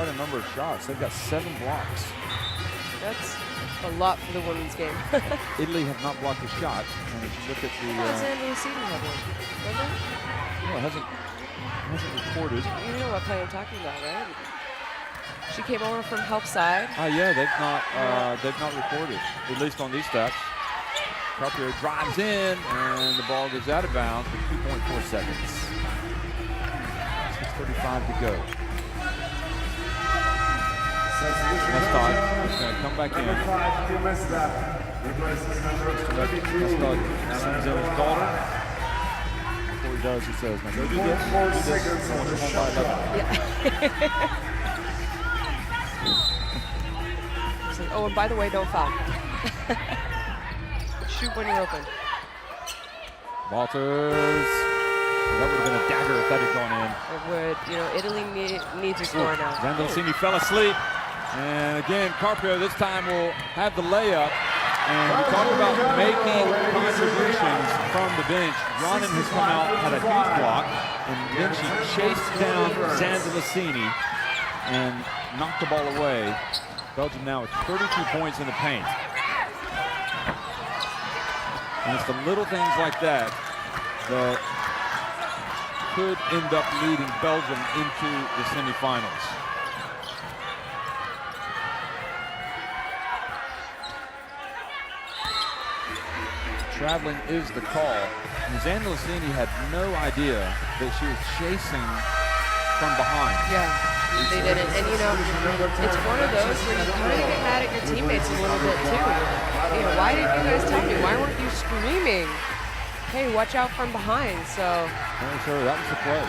a number of shots. They've got 7 blocks. That's a lot for the women's game. Italy have not blocked a shot. And if you look at the... Alexander Seaton had one. Remember? No, it hasn't recorded. You know what play I'm talking about, right? She came over from help side. Yeah, they've not recorded, at least on these stats. Carpio drives in, and the ball goes out of bounds with 2.4 seconds. 6:35 to go. Mustad is going to come back in. Mustad sees in his daughter. Before he does, he says, now go do this. I want you home by 11. Yeah. Oh, and by the way, don't foul. Shoot when you're open. Walters. That would have been a dagger if that had gone in. It would. You know, Italy needs a score now. Zandolcini fell asleep. And again, Carpio this time will have the layup. And we talked about making contributions from the bench. Ronan has come out, had a huge block, and then she chased down Zandolcini and knocked the ball away. Belgium now with 32 points in the paint. And it's the little things like that that could end up leading Belgium into the semifinals. Traveling is the call. And Zandolcini had no idea that she was chasing from behind. Yeah, they didn't. And, you know, it's one of those where you kind of get mad at your teammates a little bit, too. You know, why didn't you guys tell me? Why weren't you screaming? Hey, watch out from behind. So that was the play.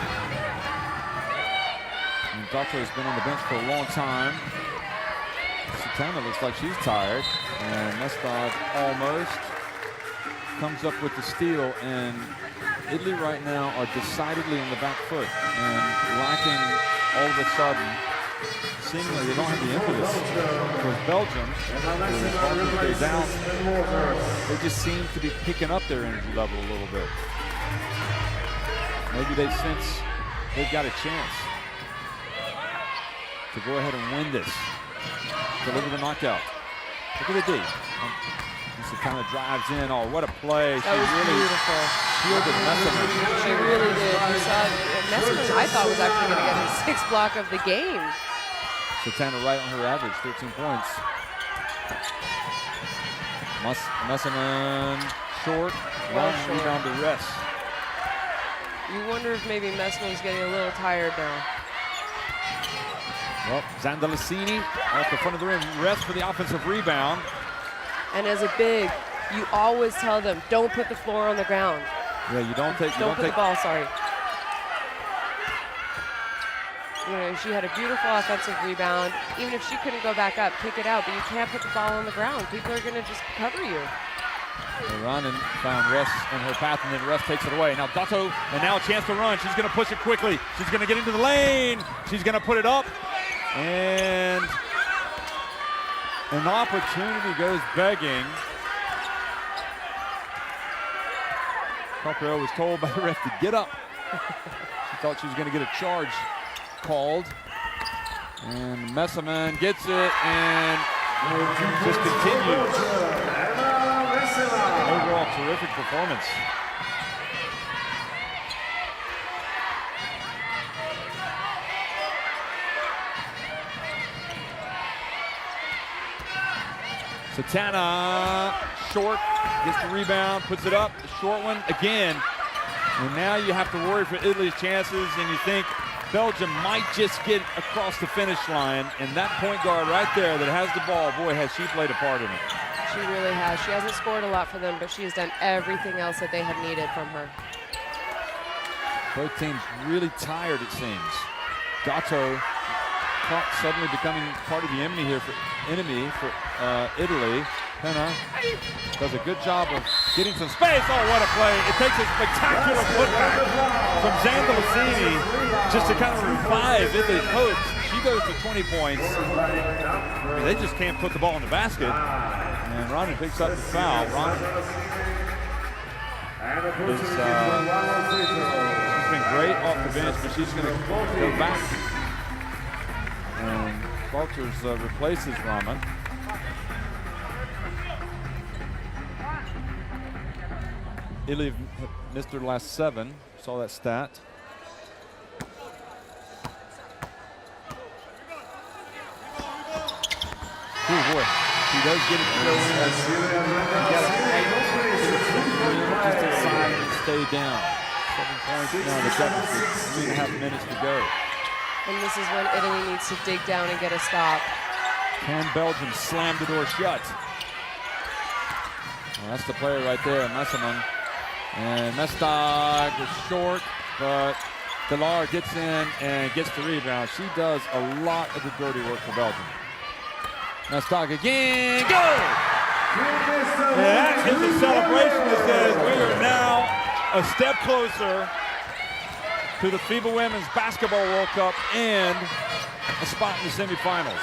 And Dato has been on the bench for a long time. Satana looks like she's tired. And Mustad almost comes up with the steal. And Italy right now are decidedly on the back foot and lacking all of a sudden. Seemingly they don't have the impetus. Because Belgium, they're down, they just seem to be picking up their energy level a little bit. Maybe they sense they've got a chance to go ahead and win this. Deliver the knockout. Look at the D. She kind of drives in. Oh, what a play. That was really beautiful. Shielded Messerman. She really did. You saw Messerman, I thought, was actually going to get her 6th block of the game. Satana right on her average, 13 points. Messerman short, long rebound to Ress. You wonder if maybe Messerman's getting a little tired now. Well, Zandolcini off the front of the rim. Ress for the offensive rebound. And as a big, you always tell them, don't put the floor on the ground. Yeah, you don't take the ball, sorry. You know, she had a beautiful offensive rebound. Even if she couldn't go back up, pick it out, but you can't put the ball on the ground. People are gonna just cover you. Ronan found Ress in her path, and then Ress takes it away. Now Dato, and now a chance to run. She's gonna push it quickly. She's gonna get into the lane. She's gonna put it up, and an opportunity goes begging. Carpio was told by the ref to get up. She thought she was going to get a charge called. And Messerman gets it and just continues. Overall, terrific performance. Satana, short, gets the rebound, puts it up, the short one again. And now you have to worry for Italy's chances, and you think Belgium might just get across the finish line. And that point guard right there that has the ball, boy, has she played a part in it. She really has. She hasn't scored a lot for them, but she has done everything else that they have needed from her. Both teams really tired, it seems. Gatto caught suddenly becoming part of the enemy here for Italy. Penna does a good job of getting some space. Oh, what a play. It takes a spectacular putback from Zandalacini just to kind of revive Italy's hopes. She goes to 20 points. I mean, they just can't put the ball in the basket. And Ronnie picks up the foul. Ronnie is, she's been great off the bench, but she's going to go back. And Walters replaces Rahman. Italy missed their last 7. Saw that stat. Oh boy, he does get it to go in. He got just inside and stay down. 7 points now, the deficit, 3.5 minutes to go. And this is when Italy needs to dig down and get a stop. Can Belgium slam the door shut? Well, that's the player right there, Messerman. And Mestag is short, but Delar gets in and gets the rebound. She does a lot of the dirty work for Belgium. Mestag again, go! And that is a celebration that says we are now a step closer to the FIBA Women's Basketball World Cup and a spot in the semifinals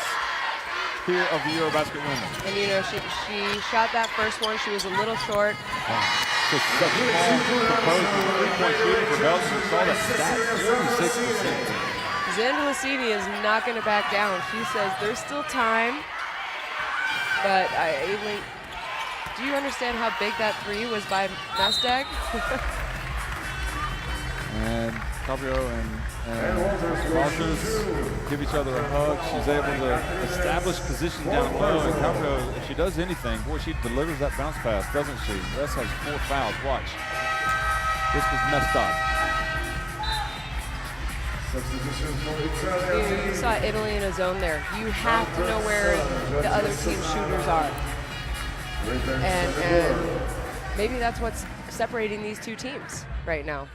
here of the EuroBasket Women. And you know, she shot that first one. She was a little short. Just such a small proposal. 3-point shooting for Belgium. Saw that stat, 36%. Zandalacini is not going to back down. She says there's still time. But do you understand how big that 3 was by Mestag? And Cabrio and Walters give each other a hug. She's able to establish position down low. And Cabrio, if she does anything, boy, she delivers that bounce pass, doesn't she? Rest has 4 fouls. Watch. This was messed up. You saw Italy in a zone there. You have to know where the other team's shooters are. And maybe that's what's separating these two teams right now.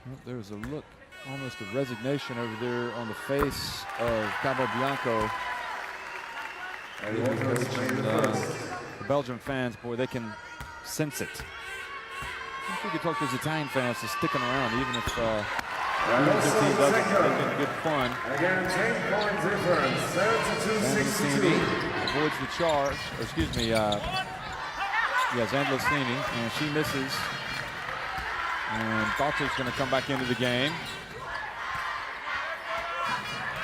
Well, there's a look, almost a resignation over there on the face of Cabo Bianco. The Belgian fans, boy, they can sense it. I think you talk to those Italian fans, they're sticking around, even if their team doesn't. They've been good fun. Zandalacini avoids the charge, or excuse me, Zandalacini, and she misses. And Doctor's going to come back into the game.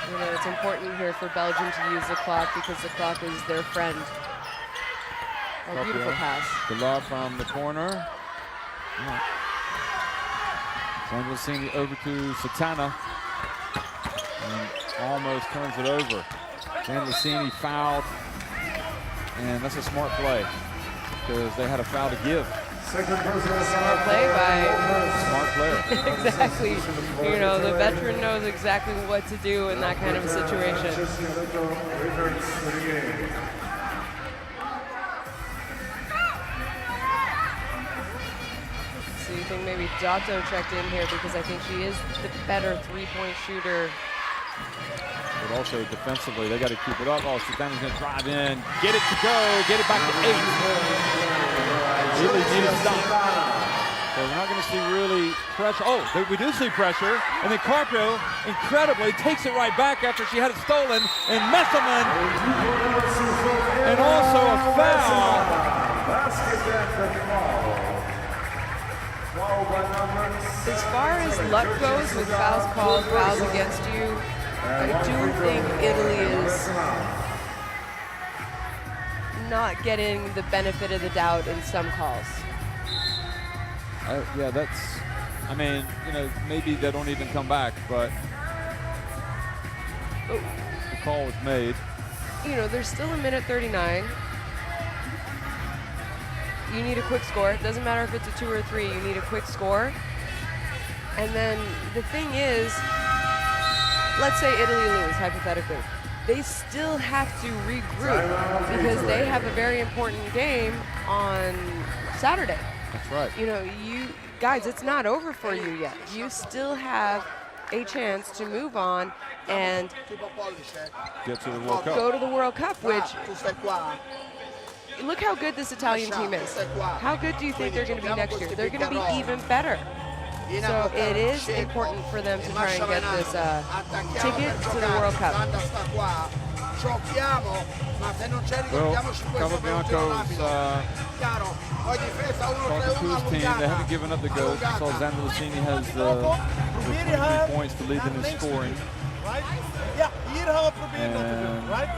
You know, it's important here for Belgium to use the clock because the clock is their friend. Oh, beautiful pass. The love from the corner. Zandalacini over to Satana. And almost turns it over. Zandalacini fouled. And that's a smart play because they had a foul to give. Smart play by... Smart player. Exactly. You know, the veteran knows exactly what to do in that kind of a situation. So you think maybe Giotto checked in here because I think she is the better 3-point shooter. But also defensively, they got to keep it up. Oh, Satana's going to drive in, get it to go, get it back to 8. Really need to stop. So we're not going to see really pressure. Oh, we do see pressure. And then Carpio, incredibly, takes it right back after she had it stolen. And Messerman. And also a foul. As far as luck goes with fouls called, fouls against you, I do think Italy is not getting the benefit of the doubt in some calls. Yeah, that's, I mean, you know, maybe they don't even come back, but the call was made. You know, there's still a minute 39. you need a quick score. It doesn't matter if it's a 2 or a 3, you need a quick score. And then the thing is, let's say Italy lose, hypothetically. They still have to regroup because they have a very important game on Saturday. That's right. You know, you guys, it's not over for you yet. You still have a chance to move on and Get to the World Cup. go to the World Cup, which look how good this Italian team is. How good do you think they're going to be next year? They're going to be even better. So it is important for them to try and get this ticket to the World Cup. Well, Capobianco's Cruz team, they haven't given up the ghost. So Zandalicini has the 3 points to lead them in scoring. Right? Yeah, hier gaan we proberen dat te doen, right?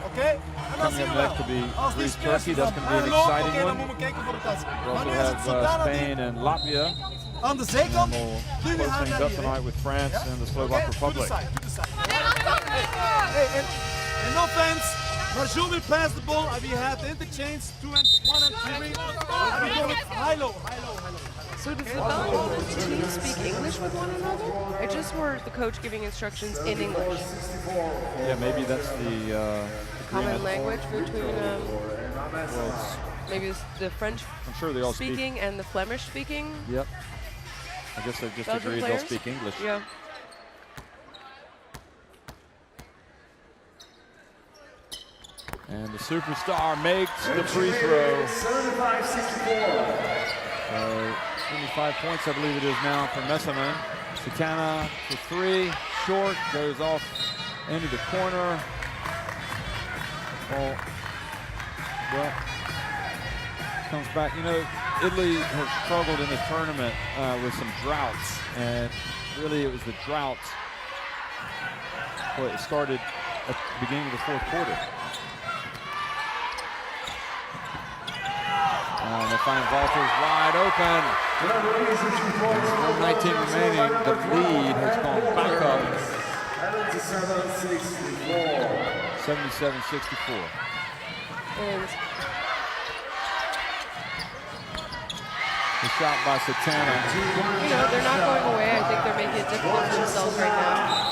Oké? En dan zien we wel. Als die Greece-Turkey, that's going to be an loopt, exciting dan one. moeten we kijken voor de tas. We Maar also nu is het have zodanig Spain and Latvia. aan de And zijkant. we'll Nu close gaan things we up hier. tonight with France and the Slovak To the Republic. side, to the side. Hey, and no offense, Raju will pass the ball and we have the interchange 2 and 1 and 3. And we go with high-low, high-low, high-low. So does the Belgian team speak English with one another? I just heard the coach giving instructions in English. Yeah, maybe that's the Common agreement. language between Well, it's- maybe it's the French I'm sure they all speak. speaking and the Flemish speaking. Yep. I guess they've just Belgian agreed players? they'll speak English. Yeah. And the superstar makes the free throw. 25 points, I believe it is now for Messaman. Sakana for 3, short, goes off into the corner. Oh, well, comes back. You know, Italy has struggled in this tournament with some droughts, and really it was the droughts. Well, it started at the beginning of the 4th quarter. And they find Walters wide open. 1:19 remaining. The lead has gone back up. 77-64. And The shot by Satana. you know, they're not going away. I think they're making it difficult for themselves right now.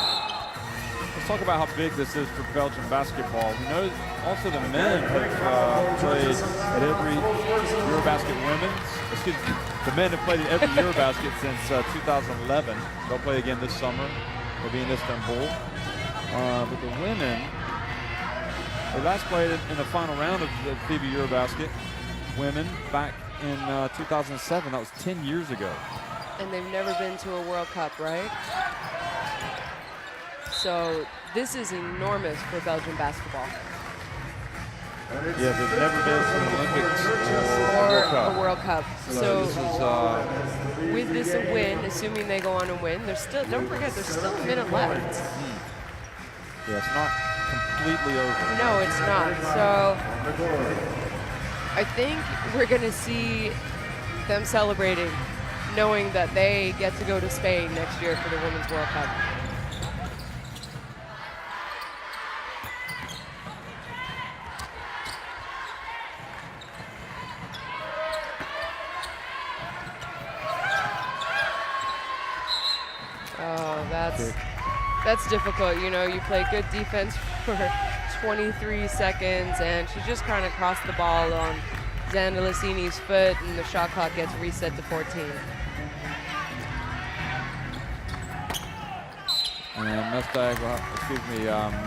Let's talk about how big this is for Belgian basketball. We know also the men have played at every EuroBasket women's. Excuse me, the men have played at every EuroBasket since 2011. They'll play again this summer. They'll be in Istanbul. But the women, they last played in the final round of the FIBA EuroBasket women back in 2007. That was 10 years ago. And they've never been to a World Cup, right? So this is enormous for Belgian basketball. Yeah, they've never been to the Olympics Or a World Cup. So this is with this a win, assuming they go on and win, there's still, don't forget, there's still a minute left. yeah, it's not completely over. No, it's not. So I think we're going to see them celebrating, knowing that they get to go to Spain next year for the Women's World Cup. Oh, that's difficult. You know, you play good defense for 23 seconds, and she just kind of crossed the ball on Zandalicini's foot, and the shot clock gets reset to 14. And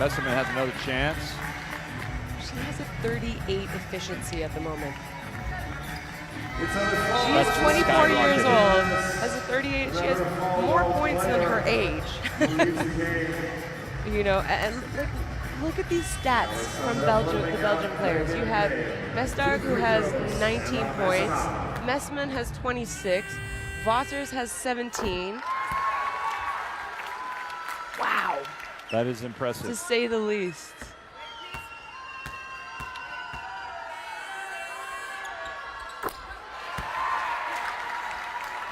Messaman has another chance. She has a 38 efficiency at the moment. She is 24 years old, has a 38, she has more points than her age. You know, and look at these stats from Belgium, the Belgian players. You have Mestarg, who has 19 points, Messman has 26, Vossers has 17. Wow, That is to impressive. say the least.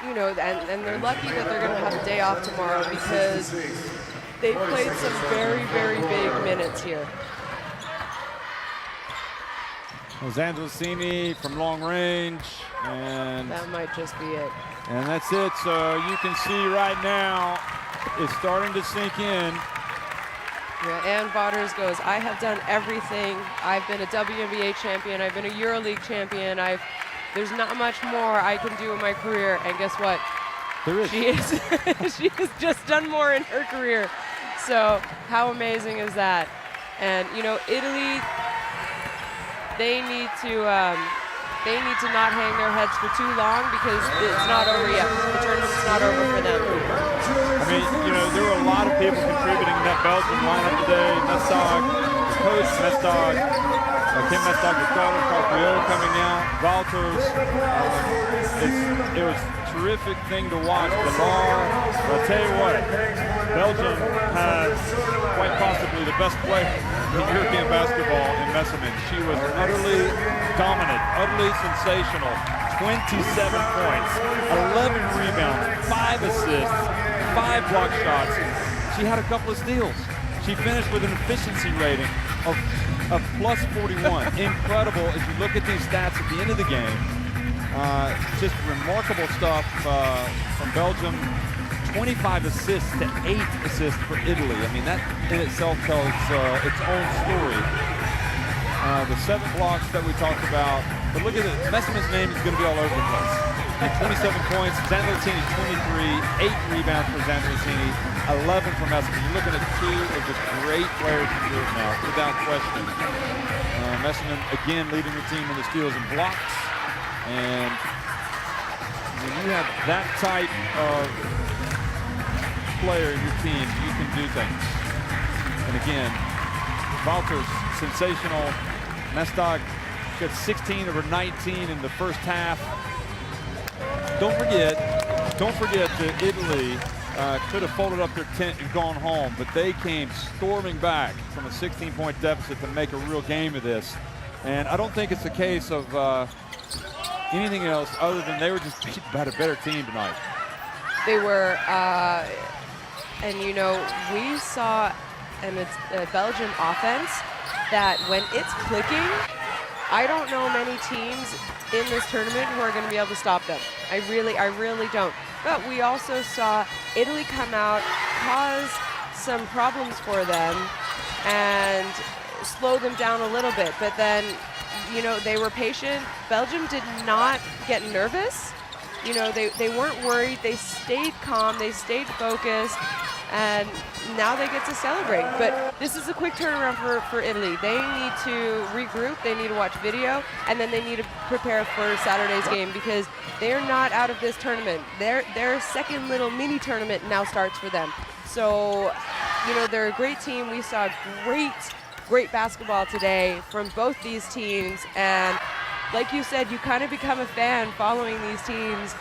You know, and they're lucky that they're going to have a day off tomorrow because they played some very, very big minutes here. Zanzalcini from long range, and That might just be it. that's it. So you can see right now it's starting to sink in. Yeah, Ann Waters goes, I have done everything. I've been a WNBA champion. I've been a EuroLeague champion. There's not much more I can do in my career. And guess what? There is. She has just done more in her career. So how amazing is that? And you know, Italy, they need to not hang their heads for too long because it's not over yet. The tournament's not over for them. I mean, you know, there were a lot of people contributing in that Belgium lineup today. Mestag, the coach, Mestag, Kim Mestag, the daughter, Carpio coming out, Walters. It was a terrific thing to watch. I'll tell you what, Belgium has quite possibly the best player in European basketball in Messerman. She was utterly dominant, utterly sensational. 27 points, 11 rebounds, 5 assists, 5 block shots. She had a couple of steals. She finished with an efficiency rating of plus 41. Incredible as you look at these stats at the end of the game. Just remarkable stuff from Belgium. 25 assists to 8 assists for Italy. I mean, that in itself tells its own story. The 7 blocks that we talked about. But look at it, Messerman's name is going to be all over the place. 27 points, Zanzalcini 23, 8 rebounds for Zanzalcini, 11 for Messerman. You're looking at 2 of the great players in Europe now, without question. Messerman again leading the team in the steals and blocks. And when you have that type of player in your team, you can do things. And again, Walters, sensational. Mestag got 16 over 19 in the first half. Don't forget that Italy could have folded up their tent and gone home, but they came storming back from a 16-point deficit to make a real game of this. And I don't think it's a case of anything else other than they were just beat by a better team tonight. They were, and you know, we saw a Belgian offense that when it's clicking, I don't know many teams in this tournament who are going to be able to stop them. I really don't. But we also saw Italy come out, cause some problems for them, and slow them down a little bit. But then, you know, they were patient. Belgium did not get nervous. You know, they weren't worried. They stayed calm. They stayed focused. And now they get to celebrate. But this is a quick turnaround for Italy. They need to regroup. They need to watch video. And then they need to prepare for Saturday's game because they're not out of this tournament. Their second little mini tournament now starts for them. So, you know, they're a great team. We saw great basketball today from both these teams. And like you said, you kind of become a fan following these teams.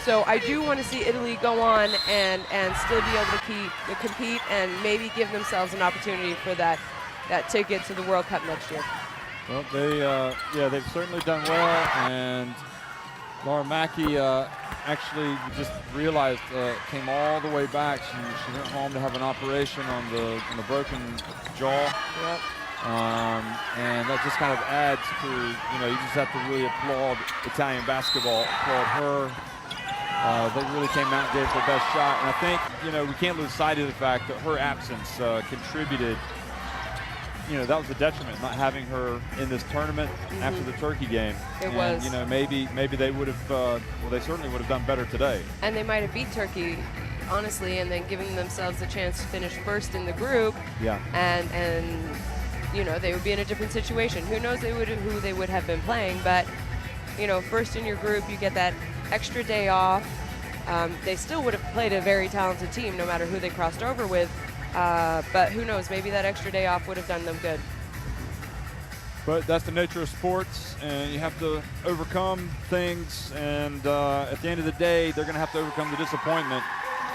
So I do want to see Italy go on and still be able to compete and maybe give themselves an opportunity for that ticket to the World Cup next year. Well, they've certainly done well, and Laura Mackey actually just realized came all the way back. She went home to have an operation on the broken jaw. Yep. And that just kind of adds to, you know, you just have to really applaud Italian basketball, applaud her. They really came out and gave their best shot. And I think, you know, we can't lose sight of the fact that her absence contributed. You know, that was a detriment, not having her in this tournament after the Turkey game. It was. You know, maybe they would have, well, they certainly would have done better today. And they might have beat Turkey, honestly, and then giving themselves a chance to finish first in the group. Yeah. And you know, they would be in a different situation. Who knows who they would have been playing, but, you know, first in your group, you get that extra day off. They still would have played a very talented team no matter who they crossed over with, but who knows, maybe that extra day off would have done them good. But that's the nature of sports, and you have to overcome things, and at the end of the day, they're going to have to overcome the disappointment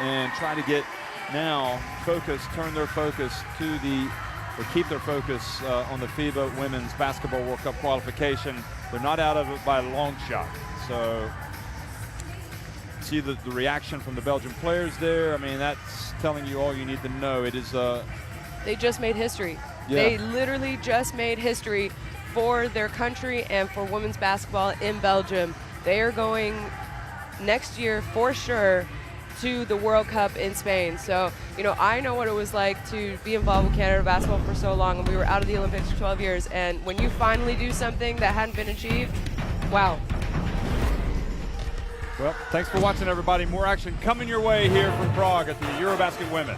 and try to get now turn their focus to or keep their focus on the FIBA Women's Basketball World Cup qualification. They're not out of it by a long shot. So see the reaction from the Belgian players there. I mean, that's telling you all you need to know. It is they just made history. Yeah. They literally just made history for their country and for women's basketball in Belgium. They are going next year for sure to the World Cup in Spain. So, you know, I know what it was like to be involved with Canada basketball for so long, and we were out of the Olympics for 12 years. And when you finally do something that hadn't been achieved, wow. Well, thanks for watching, everybody. More action coming your way here from Prague at the EuroBasket Women.